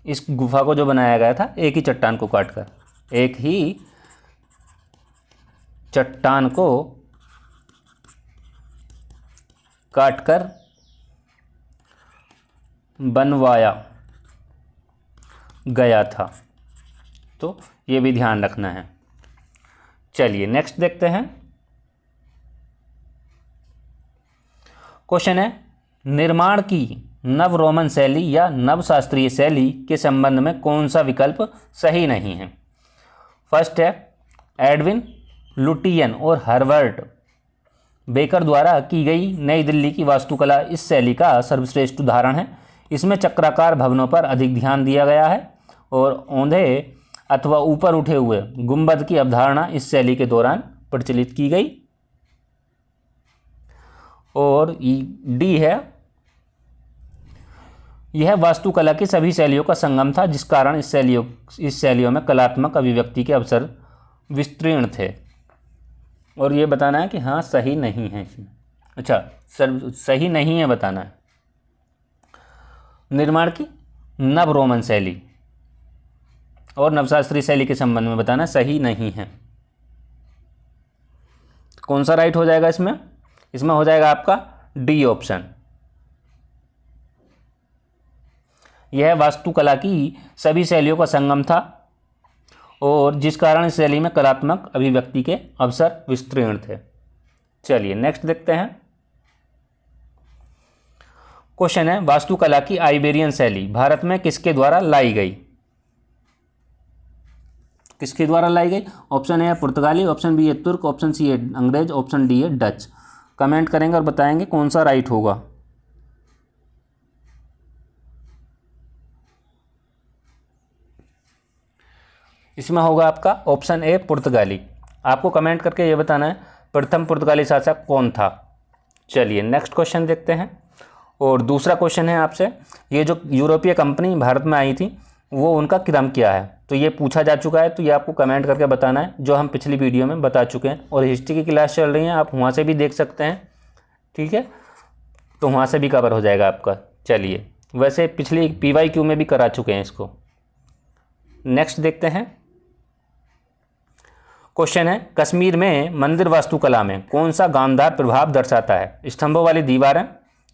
इस गुफा को जो बनाया गया था एक ही चट्टान को काटकर, एक ही चट्टान को काटकर बनवाया गया था। तो ये भी ध्यान रखना है। चलिए नेक्स्ट देखते हैं। क्वेश्चन है, निर्माण की नव रोमन शैली या नव शास्त्रीय शैली के संबंध में कौन सा विकल्प सही नहीं है? फर्स्ट है, एडविन लुटियन और हर्बर्ट बेकर द्वारा की गई नई दिल्ली की वास्तुकला इस शैली का सर्वश्रेष्ठ उदाहरण है। इसमें चक्राकार भवनों पर अधिक ध्यान दिया गया है और औंधे अथवा ऊपर उठे हुए गुंबद की अवधारणा इस शैली के दौरान प्रचलित की गई। और डी है, यह वास्तुकला की सभी शैलियों का संगम था, जिस कारण इस शैलियों में कलात्मक अभिव्यक्ति के अवसर विस्तीर्ण थे। और ये बताना है कि हाँ सही नहीं है इसमें। अच्छा सर, सही नहीं है बताना है। निर्माण की नव रोमन शैली और नवशास्त्रीय शैली के संबंध में बताना सही नहीं है। कौन सा राइट हो जाएगा इसमें? इसमें हो जाएगा आपका डी ऑप्शन। यह वास्तुकला की सभी शैलियों का संगम था और जिस कारण इस शैली में कलात्मक अभिव्यक्ति के अवसर विस्तीर्ण थे। चलिए नेक्स्ट देखते हैं। क्वेश्चन है, वास्तुकला की आइबेरियन शैली भारत में किसके द्वारा लाई गई? किसके द्वारा लाई गई? ऑप्शन ए है पुर्तगाली, ऑप्शन बी है तुर्क, ऑप्शन सी है अंग्रेज, ऑप्शन डी है डच। कमेंट करेंगे और बताएंगे कौन सा राइट होगा। इसमें होगा आपका ऑप्शन ए पुर्तगाली। आपको कमेंट करके ये बताना है प्रथम पुर्तगाली शासक कौन था। चलिए नेक्स्ट क्वेश्चन देखते हैं। और दूसरा क्वेश्चन है आपसे, ये जो यूरोपीय कंपनी भारत में आई थी वो उनका क्रम क्या है? तो ये पूछा जा चुका है, तो ये आपको कमेंट करके बताना है, जो हम पिछली वीडियो में बता चुके हैं। और हिस्ट्री की क्लास चल रही है, आप वहाँ से भी देख सकते हैं, ठीक है, तो वहाँ से भी कवर हो जाएगा आपका। चलिए, वैसे पिछली PYQ में भी करा चुके हैं इसको। नेक्स्ट देखते हैं। क्वेश्चन है, कश्मीर में मंदिर वास्तुकला में कौन सा गांधार प्रभाव दर्शाता है? स्तंभों वाली दीवारें,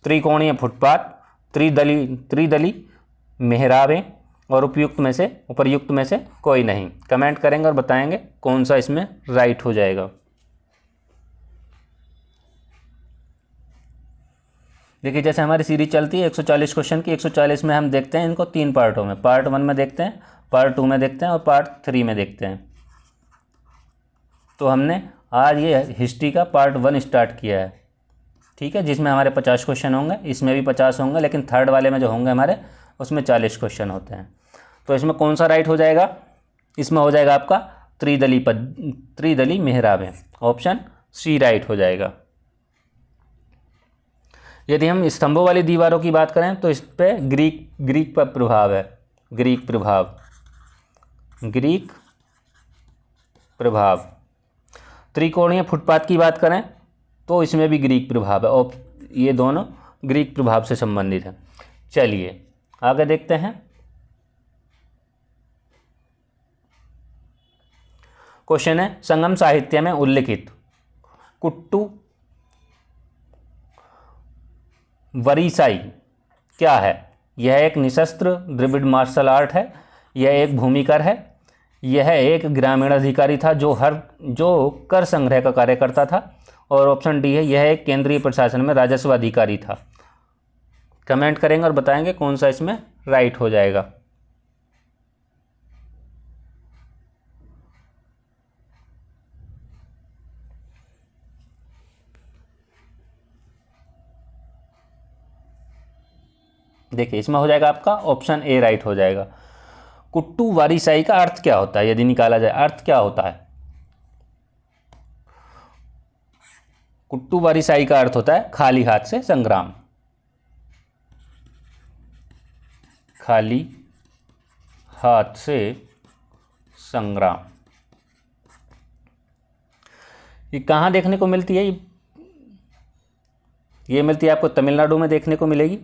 त्रिकोणीय फुटपाथ, त्रिदली मेहराबें और उपर्युक्त में से कोई नहीं। कमेंट करेंगे और बताएंगे कौन सा इसमें राइट हो जाएगा। देखिए, जैसे हमारी सीरीज चलती है 140 क्वेश्चन की, 140 में हम देखते हैं इनको 3 पार्टों में। पार्ट 1 में देखते हैं, पार्ट 2 में देखते हैं और पार्ट 3 में देखते हैं। तो हमने आज ये हिस्ट्री का पार्ट 1 स्टार्ट किया है, ठीक है, जिसमें हमारे 50 क्वेश्चन होंगे। इसमें भी 50 होंगे, लेकिन थर्ड वाले में जो होंगे हमारे उसमें 40 क्वेश्चन होते हैं। तो इसमें कौन सा राइट हो जाएगा? इसमें हो जाएगा आपका त्रिदली मेहराबें, ऑप्शन सी राइट हो जाएगा। यदि हम स्तंभों वाली दीवारों की बात करें तो इस पे ग्रीक पर प्रभाव है, ग्रीक प्रभाव। त्रिकोणीय फुटपाथ की बात करें तो इसमें भी ग्रीक प्रभाव है, और ये दोनों ग्रीक प्रभाव से संबंधित हैं। चलिए आगे देखते हैं। क्वेश्चन है, संगम साहित्य में उल्लिखित कुट्टू वरीसाई क्या है? यह एक निशस्त्र द्रविड़ मार्शल आर्ट है, यह एक भूमिकर है, यह एक ग्रामीण अधिकारी था जो कर संग्रह का कार्य करता था, और ऑप्शन डी है यह एक केंद्रीय प्रशासन में राजस्व अधिकारी था। कमेंट करेंगे और बताएंगे कौन सा इसमें राइट हो जाएगा। देखिए, इसमें हो जाएगा आपका ऑप्शन ए राइट हो जाएगा। कुट्टू वारीसाई का अर्थ क्या होता है? यदि निकाला जाए, अर्थ क्या होता है? कुट्टू वारीसाई का अर्थ होता है खाली हाथ से संग्राम, खाली हाथ से संग्राम। ये कहाँ देखने को मिलती है? ये मिलती है आपको तमिलनाडु में देखने को मिलेगी,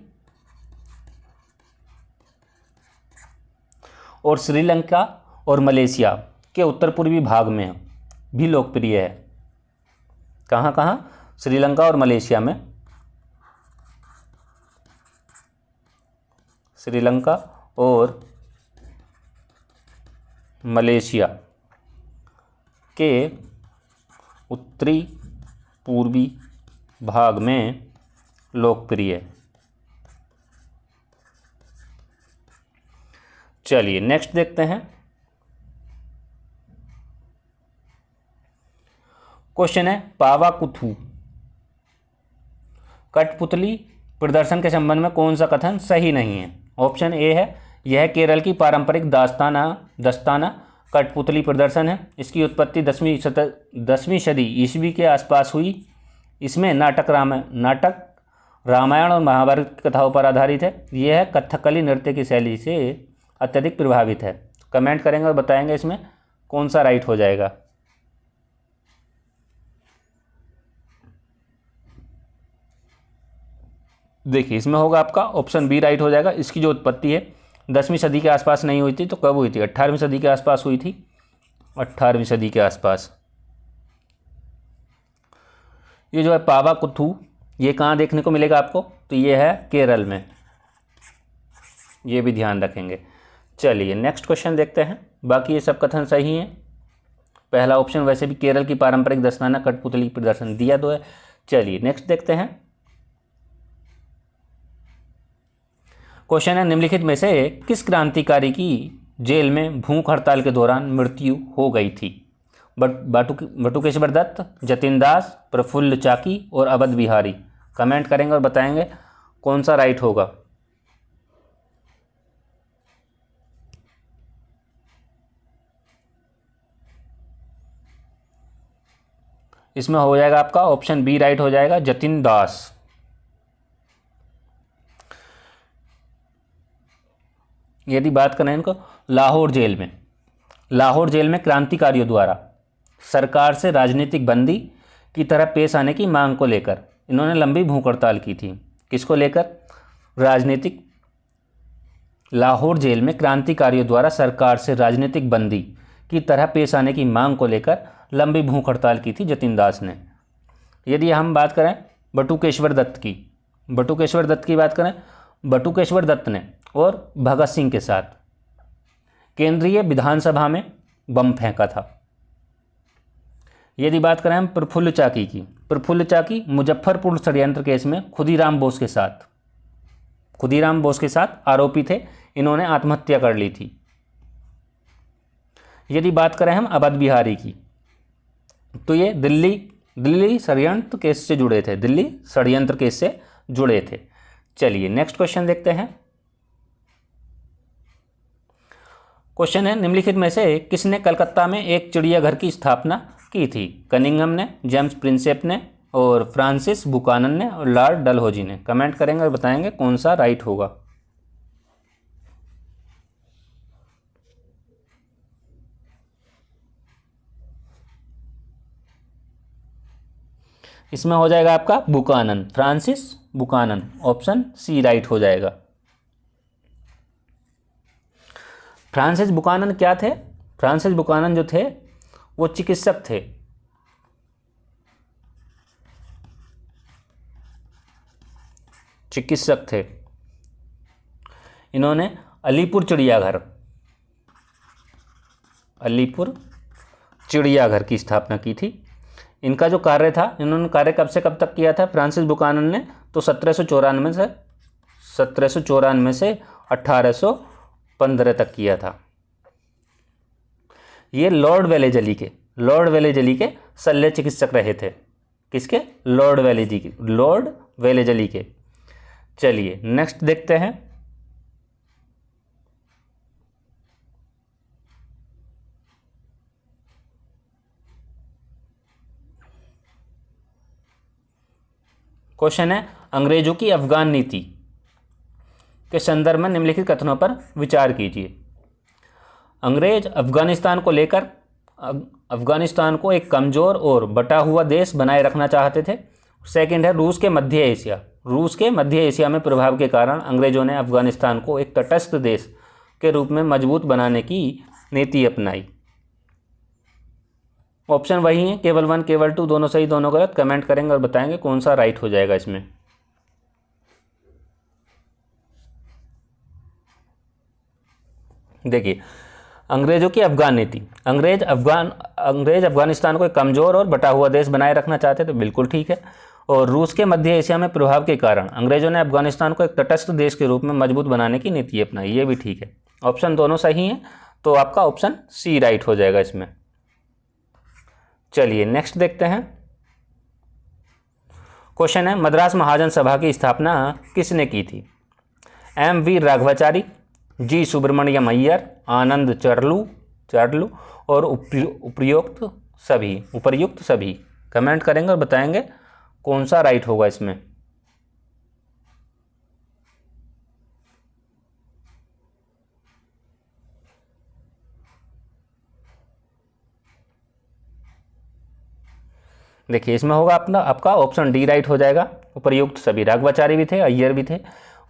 और श्रीलंका और मलेशिया के उत्तर पूर्वी भाग में भी लोकप्रिय है। कहाँ कहाँ? श्रीलंका और मलेशिया में, श्रीलंका और मलेशिया के उत्तरी पूर्वी भाग में लोकप्रिय है। चलिए नेक्स्ट देखते हैं। क्वेश्चन है, पावाकुथु कठपुतली प्रदर्शन के संबंध में कौन सा कथन सही नहीं है? ऑप्शन ए है यह केरल की पारंपरिक दस्ताना कठपुतली प्रदर्शन है, इसकी उत्पत्ति 10वीं सदी ईस्वी के आसपास हुई, इसमें नाटक रामायण और महाभारत की कथाओं पर आधारित है, यह कथकली नृत्य की शैली से अत्यधिक प्रभावित है। कमेंट करेंगे और बताएंगे इसमें कौन सा राइट हो जाएगा। देखिए, इसमें होगा आपका ऑप्शन बी राइट हो जाएगा। इसकी जो उत्पत्ति है 10वीं सदी के आसपास नहीं हुई थी, तो कब हुई थी? 18वीं सदी के आसपास हुई थी, 18वीं सदी के आसपास। ये जो है पावाकुथु, ये कहाँ देखने को मिलेगा आपको? तो ये है केरल में, ये भी ध्यान रखेंगे। चलिए नेक्स्ट क्वेश्चन देखते हैं। बाकी ये सब कथन सही हैं। पहला ऑप्शन वैसे भी केरल की पारंपरिक दस्ताना कठपुतली प्रदर्शन दिया तो है। चलिए नेक्स्ट देखते हैं। क्वेश्चन है, निम्नलिखित में से किस क्रांतिकारी की जेल में भूख हड़ताल के दौरान मृत्यु हो गई थी? बटुकेश्वर दत्त, जतिन दास, प्रफुल्ल चाकी और अवध बिहारी। कमेंट करेंगे और बताएंगे कौन सा राइट होगा। इसमें हो जाएगा आपका ऑप्शन बी राइट हो जाएगा, जतिन दास। यदि बात करें इनको लाहौर जेल में क्रांतिकारियों द्वारा सरकार से राजनीतिक बंदी की तरह पेश आने की मांग को लेकर इन्होंने लंबी भूख हड़ताल की थी। किसको लेकर? लाहौर जेल में क्रांतिकारियों द्वारा सरकार से राजनीतिक बंदी की तरह पेश आने की मांग को लेकर लंबी भूख हड़ताल की थी जतिन दास ने। यदि हम बात करें बटुकेश्वर दत्त की बात करें, बटुकेश्वर दत्त ने और भगत सिंह के साथ केंद्रीय विधानसभा में बम फेंका था। यदि बात करें हम प्रफुल्ल चाकी मुजफ्फरपुर षड्यंत्र केस में खुदीराम बोस के साथ आरोपी थे। इन्होंने आत्महत्या कर ली थी। यदि बात करें हम अवध बिहारी की, तो ये दिल्ली षड्यंत्र केस से जुड़े थे। चलिए नेक्स्ट क्वेश्चन देखते हैं। क्वेश्चन है, निम्नलिखित में से किसने कलकत्ता में एक चिड़ियाघर की स्थापना की थी? कनिंघम ने, जेम्स प्रिंसेप ने और फ्रांसिस बुकानन ने और लॉर्ड डलहौजी ने। कमेंट करेंगे और बताएंगे कौन सा राइट होगा। इसमें हो जाएगा आपका Buchanan, Francis Buchanan. Option C right हो जाएगा। फ्रांसिस बुकानन क्या थे? फ्रांसिस बुकानन जो थे वो चिकित्सक थे। इन्होंने अलीपुर चिड़ियाघर की स्थापना की थी। इनका जो कार्य था, इन्होंने कार्य कब से कब तक किया था फ्रांसिस बुकानन ने? तो 1794 से 1815 तक किया था। ये लॉर्ड वेलेजली के शल्य चिकित्सक रहे थे। किसके? लॉर्ड वेलेजली के। चलिए नेक्स्ट देखते हैं। क्वेश्चन है, अंग्रेजों की अफगान नीति के संदर्भ में निम्नलिखित कथनों पर विचार कीजिए। अंग्रेज अफगानिस्तान को एक कमज़ोर और बटा हुआ देश बनाए रखना चाहते थे। सेकंड है, रूस के मध्य एशिया में प्रभाव के कारण अंग्रेजों ने अफगानिस्तान को एक तटस्थ देश के रूप में मजबूत बनाने की नीति अपनाई। ऑप्शन वही है, केवल 1 केवल 2, दोनों सही दोनों गलत। कमेंट करेंगे और बताएंगे कौन सा राइट हो जाएगा इसमें। देखिए, अंग्रेजों की अफगान नीति, अंग्रेज अफगानिस्तान को एक कमज़ोर और बटा हुआ देश बनाए रखना चाहते थे, बिल्कुल ठीक है। और रूस के मध्य एशिया में प्रभाव के कारण अंग्रेजों ने अफगानिस्तान को एक तटस्थ देश के रूप में मजबूत बनाने की नीति अपनाई, ये भी ठीक है। ऑप्शन दोनों सही हैं, तो आपका ऑप्शन सी राइट हो जाएगा इसमें। चलिए नेक्स्ट देखते हैं। क्वेश्चन है, मद्रास महाजन सभा की स्थापना किसने की थी? M.V. राघवाचारी, जी सुब्रमण्यम अय्यर, आनंद चार्लू और उपर्युक्त सभी। कमेंट करेंगे और बताएंगे कौन सा राइट होगा इसमें। देखिए, इसमें होगा आपका ऑप्शन डी राइट हो जाएगा, उपर्युक्त सभी। राघवाचारी भी थे, अय्यर भी थे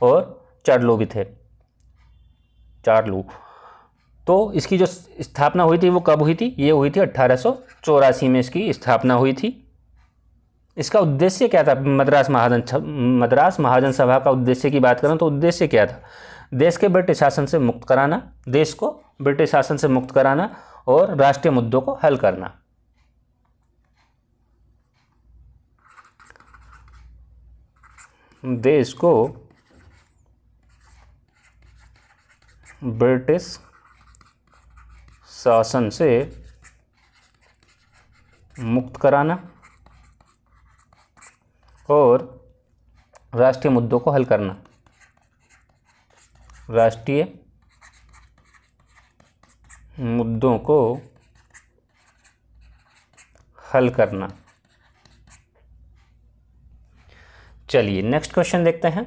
और चार्लू भी थे। तो इसकी जो स्थापना हुई थी वो कब हुई थी? ये हुई थी 1884 में इसकी स्थापना हुई थी। इसका उद्देश्य क्या था? मद्रास महाजन सभा का उद्देश्य की बात करें तो उद्देश्य क्या था? देश के ब्रिटिश शासन से मुक्त कराना, देश को ब्रिटिश शासन से मुक्त कराना और राष्ट्रीय मुद्दों को हल करना। देश को ब्रिटिश शासन से मुक्त कराना और राष्ट्रीय मुद्दों को हल करना। राष्ट्रीय मुद्दों को हल करना। चलिए नेक्स्ट क्वेश्चन देखते हैं।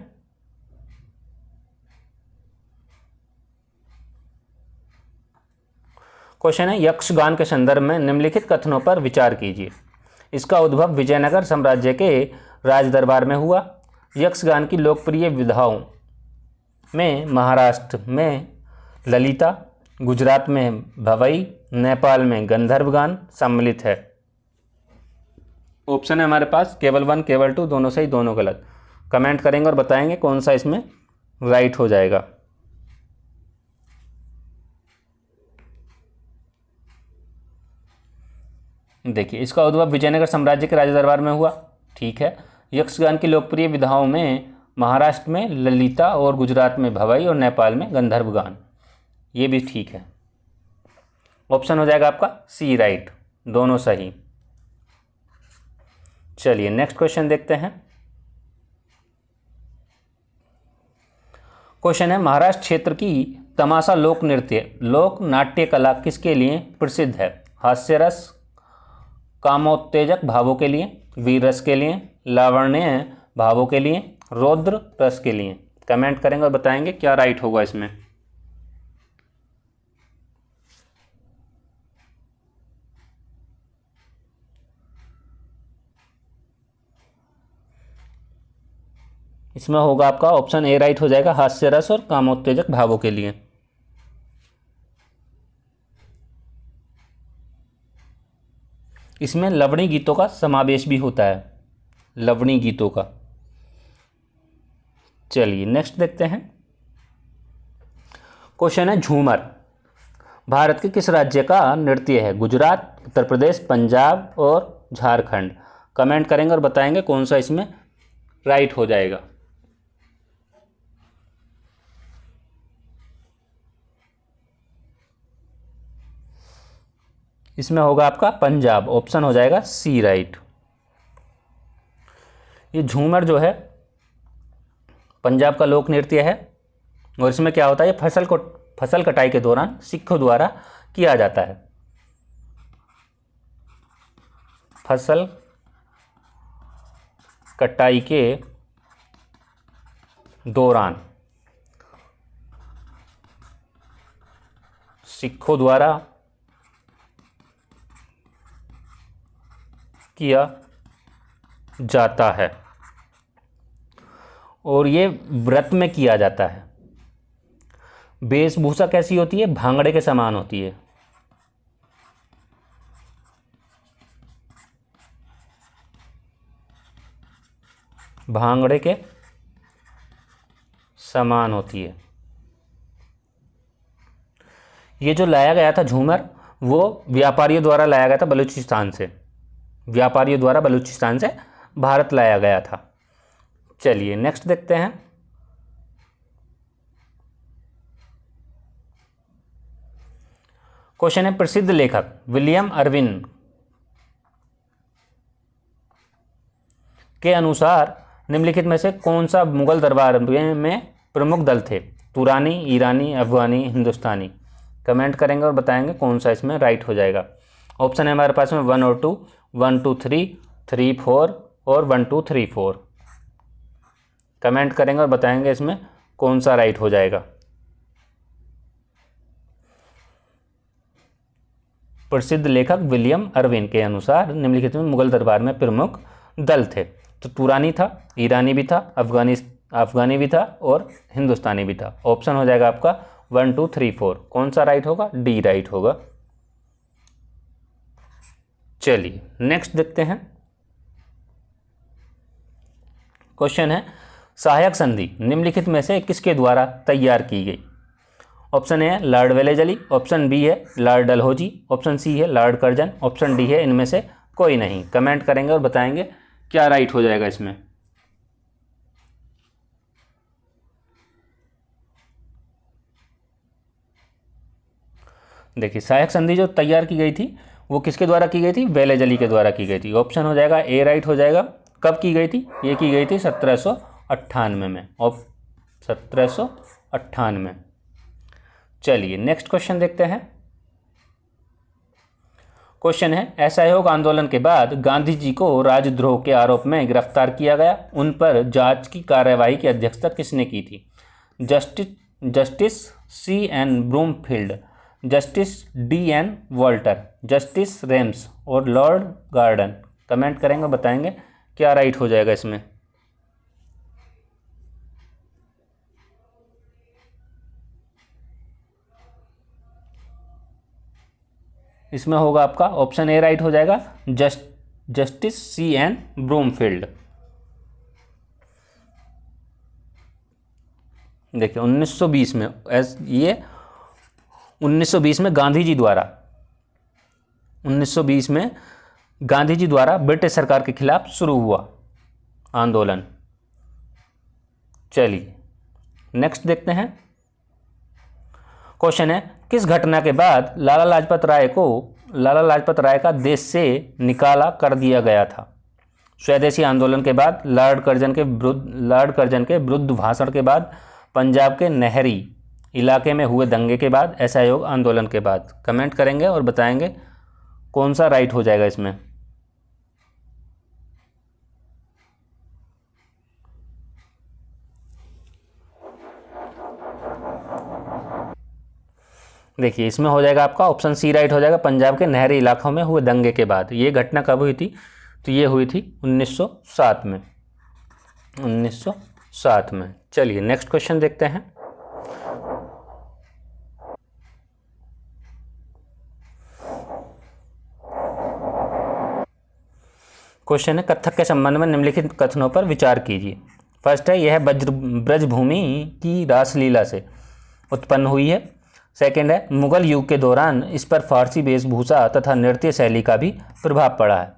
क्वेश्चन है, यक्षगान के संदर्भ में निम्नलिखित कथनों पर विचार कीजिए। इसका उद्भव विजयनगर साम्राज्य के राज दरबार में हुआ। यक्षगान की लोकप्रिय विधाओं में महाराष्ट्र में ललिता, गुजरात में भवई, नेपाल में गंधर्व गान सम्मिलित है। ऑप्शन है हमारे पास केवल 1, केवल 2, दोनों सही दोनों गलत। कमेंट करेंगे और बताएंगे कौन सा इसमें राइट हो जाएगा। देखिए, इसका उद्भव विजयनगर साम्राज्य के राज दरबार में हुआ, ठीक है। यक्षगान की लोकप्रिय विधाओं में महाराष्ट्र में ललिता और गुजरात में भवई और नेपाल में गंधर्व गान, ये भी ठीक है। ऑप्शन हो जाएगा आपका सी राइट, दोनों सही। चलिए नेक्स्ट क्वेश्चन देखते हैं। क्वेश्चन है, महाराष्ट्र क्षेत्र की तमाशा लोक नृत्य लोक नाट्य कला किसके लिए प्रसिद्ध है? हास्य रस, कामोत्तेजक भावों के लिए, वीर रस के लिए, लावण्य भावों के लिए, रौद्र रस के लिए। कमेंट करेंगे और बताएंगे क्या राइट होगा इसमें। इसमें होगा आपका ऑप्शन ए राइट हो जाएगा, हास्य रस और कामोत्तेजक भावों के लिए। इसमें लवणी गीतों का समावेश भी होता है, लवणी गीतों का। चलिए नेक्स्ट देखते हैं। क्वेश्चन है, झूमर भारत के किस राज्य का नृत्य है? गुजरात, उत्तर प्रदेश, पंजाब और झारखंड। कमेंट करेंगे और बताएंगे कौन सा इसमें राइट हो जाएगा। इसमें होगा आपका पंजाब, ऑप्शन हो जाएगा सी राइट। ये झूमर जो है पंजाब का लोक नृत्य है और इसमें क्या होता है, फसल कटाई के दौरान सिखों द्वारा किया जाता है। फसल कटाई के दौरान सिखों द्वारा किया जाता है और ये व्रत में किया जाता है। वेशभूषा कैसी होती है? भांगड़े के समान होती है। भांगड़े के समान होती है। ये जो लाया गया था झूमर, वो व्यापारियों द्वारा लाया गया था बलूचिस्तान से, व्यापारियों द्वारा बलूचिस्तान से भारत लाया गया था। चलिए नेक्स्ट देखते हैं। क्वेश्चन है, प्रसिद्ध लेखक विलियम अर्विन के अनुसार निम्नलिखित में से कौन सा मुगल दरबार में प्रमुख दल थे? तुरानी, ईरानी, अफगानी, हिंदुस्तानी। कमेंट करेंगे और बताएंगे कौन सा इसमें राइट हो जाएगा। ऑप्शन है हमारे पास में 1 और 2, 1 2 3, 3 4 और 1 2 3 4। कमेंट करेंगे और बताएंगे इसमें कौन सा राइट हो जाएगा। प्रसिद्ध लेखक विलियम अर्विन के अनुसार निम्नलिखित में मुगल दरबार में प्रमुख दल थे, तो तुरानी था, ईरानी भी था, अफगानी भी था और हिंदुस्तानी भी था। ऑप्शन हो जाएगा आपका 1 2 3 4। कौन सा राइट होगा? डी राइट होगा। चलिए नेक्स्ट देखते हैं। क्वेश्चन है, सहायक संधि निम्नलिखित में से किसके द्वारा तैयार की गई? ऑप्शन ए है लॉर्ड वेलेजली, ऑप्शन बी है लॉर्ड डलहौजी, ऑप्शन सी है लॉर्ड कर्जन, ऑप्शन डी है इनमें से कोई नहीं। कमेंट करेंगे और बताएंगे क्या राइट हो जाएगा इसमें। देखिए सहायक संधि जो तैयार की गई थी वो किसके द्वारा की गई थी? वेलेजली के द्वारा की गई थी। ऑप्शन हो जाएगा ए राइट हो जाएगा। कब की गई थी? ये की गई थी 1798 में, और 1798। चलिए नेक्स्ट क्वेश्चन देखते हैं। क्वेश्चन है असहयोग आंदोलन के बाद गांधी जी को राजद्रोह के आरोप में गिरफ्तार किया गया, उन पर जांच की कार्यवाही की अध्यक्षता किसने की थी? Justice C N Broomfield, justice D N Walter, justice Rames और लॉर्ड गार्डन। कमेंट करेंगे, बताएंगे क्या राइट हो जाएगा इसमें। इसमें होगा आपका ऑप्शन ए राइट हो जाएगा, जस्टिस सी एन ब्रूमफील्ड। देखिए 1920 में ये 1920 में गांधी जी द्वारा 1920 में गांधी जी द्वारा ब्रिटिश सरकार के खिलाफ शुरू हुआ आंदोलन। चलिए नेक्स्ट देखते हैं। क्वेश्चन है किस घटना के बाद लाला लाजपत राय का देश से निकाला कर दिया गया था? स्वदेशी आंदोलन के बाद, लॉर्ड कर्जन के विरुद्ध भाषण के बाद, पंजाब के नहरी इलाके में हुए दंगे के बाद, असहयोग आंदोलन के बाद। कमेंट करेंगे और बताएंगे कौन सा राइट हो जाएगा इसमें। देखिए इसमें हो जाएगा आपका ऑप्शन सी राइट हो जाएगा, पंजाब के नहरी इलाकों में हुए दंगे के बाद। ये घटना कब हुई थी? तो ये हुई थी 1907 में, 1907 में। चलिए नेक्स्ट क्वेश्चन देखते हैं। क्वेश्चन है कथक के संबंध में निम्नलिखित कथनों पर विचार कीजिए। फर्स्ट है यह ब्रजभूमि की रासलीला से उत्पन्न हुई है। सेकंड है मुगल युग के दौरान इस पर फारसी वेशभूषा तथा नृत्य शैली का भी प्रभाव पड़ा है।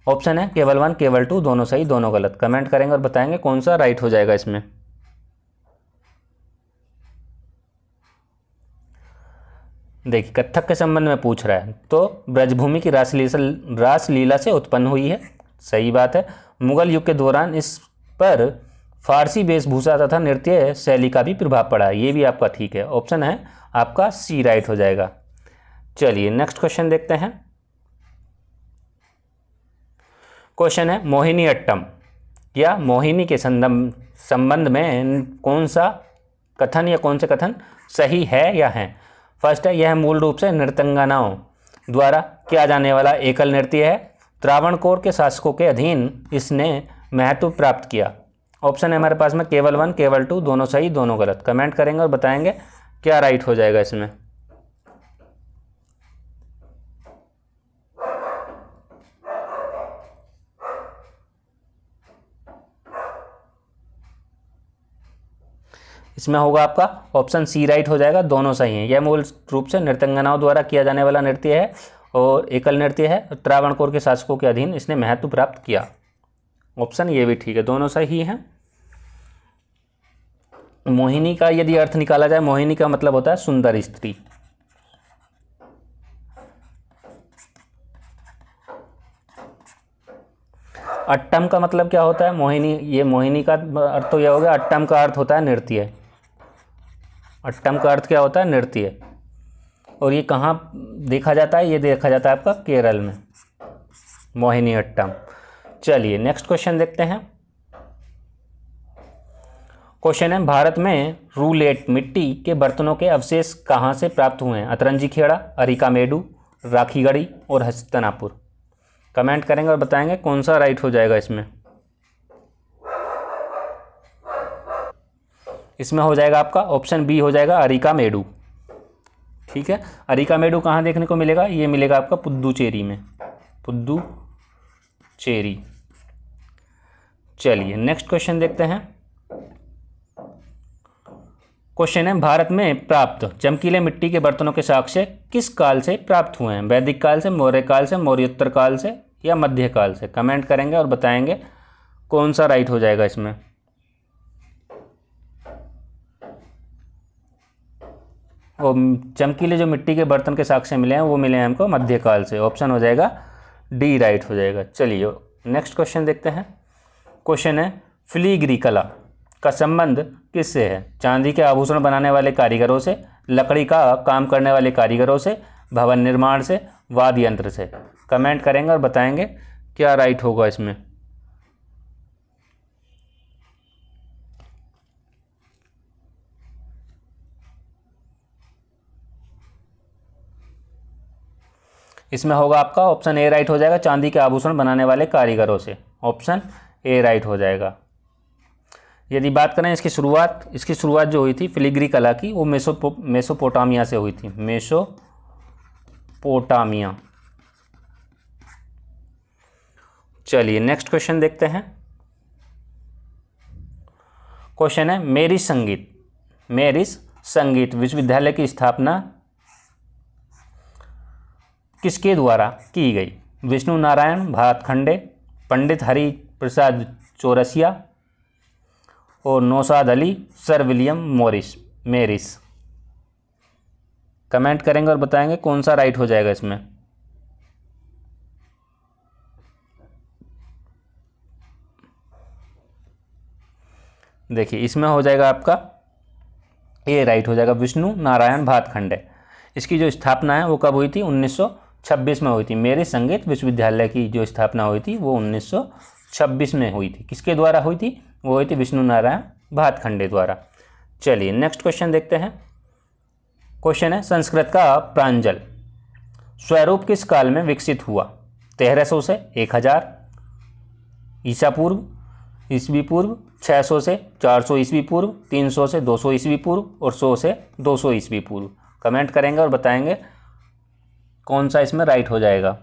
ऑप्शन है केवल 1 केवल 2, दोनों सही दोनों गलत। कमेंट करेंगे और बताएंगे कौन सा राइट हो जाएगा इसमें। देखिए कथक के संबंध में पूछ रहा है तो ब्रजभूमि की रासलीला से उत्पन्न हुई है, सही बात है। मुगल युग के दौरान इस पर फारसी वेशभूषा तथा नृत्य शैली का भी प्रभाव पड़ा है, ये भी आपका ठीक है। ऑप्शन है आपका सी राइट हो जाएगा। चलिए नेक्स्ट क्वेश्चन देखते हैं। क्वेश्चन है मोहिनी अट्टम या मोहिनी के संबंध में कौन सा कथन या कौन से कथन सही है या है? फर्स्ट है यह मूल रूप से नृत्यंगनाओं द्वारा किया जाने वाला एकल नृत्य है। त्रावणकोर के शासकों के अधीन इसने महत्व प्राप्त किया। ऑप्शन है हमारे पास में केवल 1 केवल 2, दोनों सही दोनों गलत। कमेंट करेंगे और बताएंगे क्या राइट हो जाएगा इसमें। इसमें होगा आपका ऑप्शन सी राइट हो जाएगा, दोनों सही हैं। यह मूल रूप से नृत्यंगनाओं द्वारा किया जाने वाला नृत्य है और एकल नृत्य है। त्रावणकोर के शासकों के अधीन इसने महत्व प्राप्त किया। ऑप्शन ये भी ठीक है, दोनों सही हैं। मोहिनी का यदि अर्थ निकाला जाए, मोहिनी का मतलब होता है सुंदर स्त्री। अट्टम का मतलब क्या होता है? मोहिनी, ये मोहिनी का अर्थ तो यह हो गया। अट्टम का अर्थ होता है नृत्य। अट्टम का अर्थ क्या होता है? नृत्य। और ये कहाँ देखा जाता है? ये देखा जाता है आपका केरल में, मोहिनी अट्टम। चलिए नेक्स्ट क्वेश्चन देखते हैं। क्वेश्चन है भारत में रूलेट मिट्टी के बर्तनों के अवशेष कहाँ से प्राप्त हुए हैं? अतरंजी खेड़ा, अरिकामेडू, राखीगढ़ी और हस्तिनापुर। कमेंट करेंगे और बताएंगे कौन सा राइट हो जाएगा इसमें। इसमें हो जाएगा आपका ऑप्शन बी हो जाएगा अरिकामेडू। ठीक है, अरिकामेडू कहाँ देखने को मिलेगा? ये मिलेगा आपका पुद्दुचेरी में, पुद्दुचेरी। चलिए नेक्स्ट क्वेश्चन देखते हैं। क्वेश्चन है, भारत में प्राप्त चमकीले मिट्टी के बर्तनों के साक्ष्य किस काल से प्राप्त हुए हैं? वैदिक काल से, मौर्य काल से, मौर्योत्तर काल से या मध्य काल से? कमेंट करेंगे और बताएंगे कौन सा राइट हो जाएगा इसमें। वो चमकीले जो मिट्टी के बर्तन के साक्ष्य मिले हैं वो मिले हैं हमको मध्यकाल से। ऑप्शन हो जाएगा डी राइट हो जाएगा। चलिए नेक्स्ट क्वेश्चन देखते हैं। क्वेश्चन है, फिलीग्री कला का संबंध किससे है? चांदी के आभूषण बनाने वाले कारीगरों से, लकड़ी का काम करने वाले कारीगरों से, भवन निर्माण से, वाद्य यंत्र से? कमेंट करेंगे और बताएंगे क्या राइट होगा इसमें। इसमें होगा आपका ऑप्शन ए राइट हो जाएगा, चांदी के आभूषण बनाने वाले कारीगरों से। ऑप्शन ए राइट हो जाएगा। यदि बात करें इसकी शुरुआत जो हुई थी फिलीग्री कला की, वो मेसोपोटामिया से हुई थी। मेसोपोटामिया। चलिए नेक्स्ट क्वेश्चन देखते हैं। क्वेश्चन है, मेरिस संगीत विश्वविद्यालय की स्थापना किसके द्वारा की गई? विष्णु नारायण भातखंडे, पंडित हरि प्रसाद चौरसिया और Naushad Ali sir William Morris? Comment करेंगे और बताएंगे कौन सा राइट हो जाएगा इसमें। देखिए इसमें हो जाएगा आपका ए राइट हो जाएगा, विष्णु नारायण भातखंडे। इसकी जो स्थापना है वो कब हुई थी? 1926 में हुई थी। मेरिस संगीत विश्वविद्यालय की जो स्थापना हुई थी वो 1926 में हुई थी। किसके द्वारा हुई थी? वो हुई थी विष्णु नारायण भातखंडे द्वारा। चलिए नेक्स्ट क्वेश्चन देखते हैं। क्वेश्चन है, संस्कृत का प्रांजल स्वरूप किस काल में विकसित हुआ? 1300 से 1000 ईसा पूर्व, ईस्वी पूर्व, 600 से 400 ईस्वी पूर्व, 300 से 200 ईस्वी पूर्व और 100 से 200 ईस्वी पूर्व? कमेंट करेंगे और बताएंगे कौन सा इसमें राइट हो जाएगा।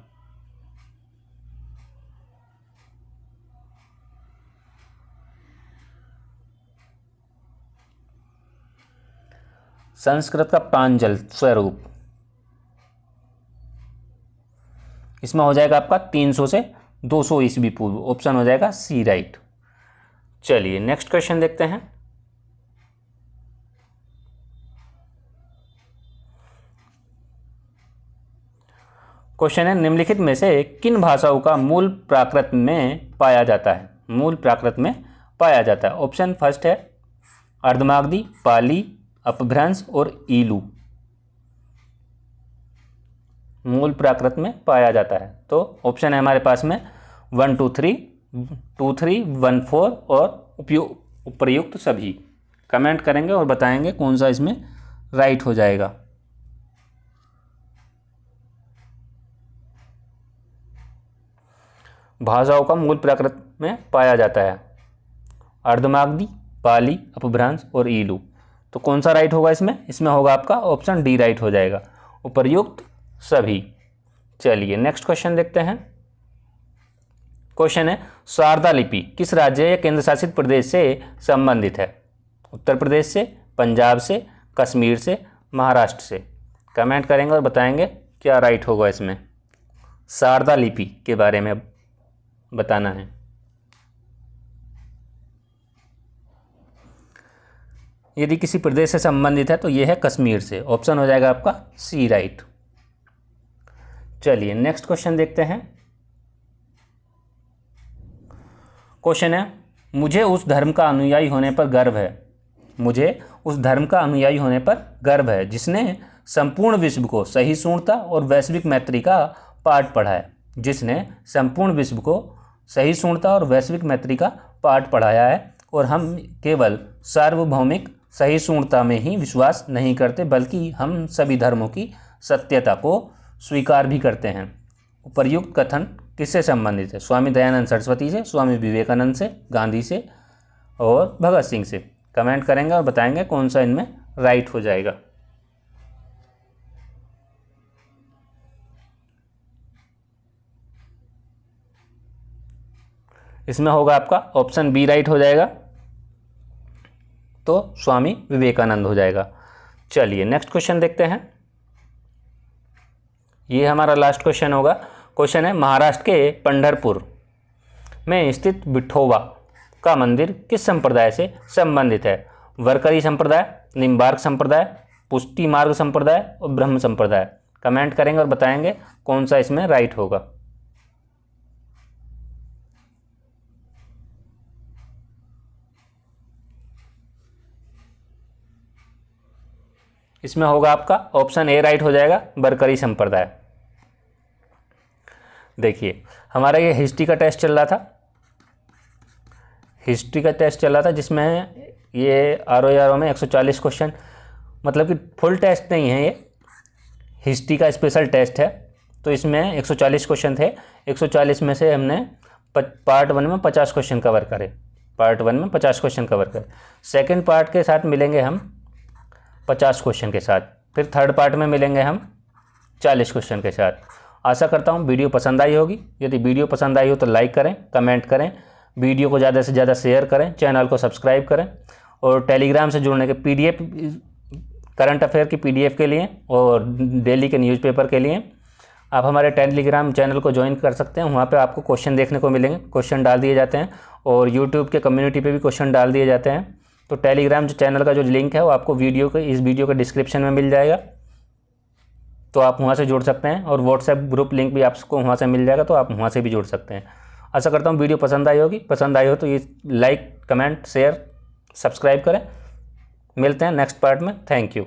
संस्कृत का प्रांजल स्वरूप, इसमें हो जाएगा आपका 300 से 200 ईस्वी पूर्व। ऑप्शन हो जाएगा सी राइट। चलिए नेक्स्ट क्वेश्चन देखते हैं। क्वेश्चन है, निम्नलिखित में से किन भाषाओं का मूल प्राकृत में पाया जाता है? मूल प्राकृत में पाया जाता है। ऑप्शन फर्स्ट है अर्धमागधी, पाली, अपभ्रंश और ईलू। मूल प्राकृत में पाया जाता है तो ऑप्शन है हमारे पास में 1 2 3 2 3 1 4 और उपर्युक्त सभी। कमेंट करेंगे और बताएंगे कौन सा इसमें राइट हो जाएगा। भाषाओं का मूल प्राकृत में पाया जाता है अर्धमागधी, पाली, अपभ्रंश और ईलू। तो कौन सा राइट होगा इसमें? इसमें होगा आपका ऑप्शन डी राइट हो जाएगा, उपर्युक्त सभी। चलिए नेक्स्ट क्वेश्चन देखते हैं। क्वेश्चन है, शारदा लिपि किस राज्य या केंद्र शासित प्रदेश से संबंधित है? उत्तर प्रदेश से, पंजाब से, कश्मीर से, महाराष्ट्र से? कमेंट करेंगे और बताएंगे क्या राइट होगा इसमें। शारदा लिपि के बारे में बताना है। यदि किसी प्रदेश से संबंधित है तो यह है कश्मीर से। ऑप्शन हो जाएगा आपका सी राइट। चलिए नेक्स्ट क्वेश्चन देखते हैं। क्वेश्चन है, मुझे उस धर्म का अनुयायी होने पर गर्व है। मुझे उस धर्म का अनुयायी होने पर गर्व है जिसने संपूर्ण विश्व को सहिष्णुता और वैश्विक मैत्री का पाठ पढ़ाया। जिसने संपूर्ण विश्व को सहिष्णुता और वैश्विक मैत्री का पाठ पढ़ाया है। और हम केवल सार्वभौमिक सहिष्णुता में ही विश्वास नहीं करते बल्कि हम सभी धर्मों की सत्यता को स्वीकार भी करते हैं। उपर्युक्त कथन किससे संबंधित है? स्वामी दयानंद सरस्वती से, स्वामी विवेकानंद से, गांधी से और भगत सिंह से? कमेंट करेंगे और बताएंगे कौन सा इनमें राइट हो जाएगा। इसमें होगा आपका ऑप्शन बी राइट हो जाएगा। तो स्वामी विवेकानंद हो जाएगा। चलिए नेक्स्ट क्वेश्चन देखते हैं। ये हमारा लास्ट क्वेश्चन होगा। क्वेश्चन है, महाराष्ट्र के पंढरपुर में स्थित विठोबा का मंदिर किस संप्रदाय से संबंधित है? वरकरी संप्रदाय, निम्बार्क संप्रदाय, पुष्टि मार्ग संप्रदाय और ब्रह्म संप्रदाय। कमेंट करेंगे और बताएंगे कौन सा इसमें राइट होगा। इसमें होगा आपका ऑप्शन ए राइट हो जाएगा, वरकरी संप्रदाय। देखिए हमारा ये हिस्ट्री का टेस्ट चल रहा था, जिसमें ये आर में 140 क्वेश्चन, मतलब कि फुल टेस्ट नहीं है, ये हिस्ट्री का स्पेशल टेस्ट है। तो इसमें 140 क्वेश्चन थे। 140 में से हमने पार्ट 1 में 50 क्वेश्चन कवर करे। सेकेंड पार्ट के साथ मिलेंगे हम 50 क्वेश्चन के साथ, फिर थर्ड पार्ट में मिलेंगे हम 40 क्वेश्चन के साथ। आशा करता हूँ वीडियो पसंद आई होगी। यदि वीडियो पसंद आई हो तो लाइक करें, कमेंट करें, वीडियो को ज़्यादा से ज़्यादा शेयर करें, चैनल को सब्सक्राइब करें और टेलीग्राम से जुड़ने के PDF करंट अफेयर की PDF के लिए और डेली के न्यूज़पेपर के लिए आप हमारे टेलीग्राम चैनल को ज्वाइन कर सकते हैं। वहाँ पे आपको क्वेश्चन देखने को मिलेंगे, क्वेश्चन डाल दिए जाते हैं और यूट्यूब के कम्युनिटी पे भी क्वेश्चन डाल दिए जाते हैं। तो टेलीग्राम चैनल का जो लिंक है वो आपको इस वीडियो के डिस्क्रिप्शन में मिल जाएगा, तो आप वहाँ से जुड़ सकते हैं। और व्हाट्सएप ग्रुप लिंक भी आपको वहाँ से मिल जाएगा, तो आप वहाँ से भी जुड़ सकते हैं। आशा करता हूँ वीडियो पसंद आई होगी। पसंद आई हो तो ये लाइक, कमेंट, शेयर, सब्सक्राइब करें। मिलते हैं नेक्स्ट पार्ट में। Thank you.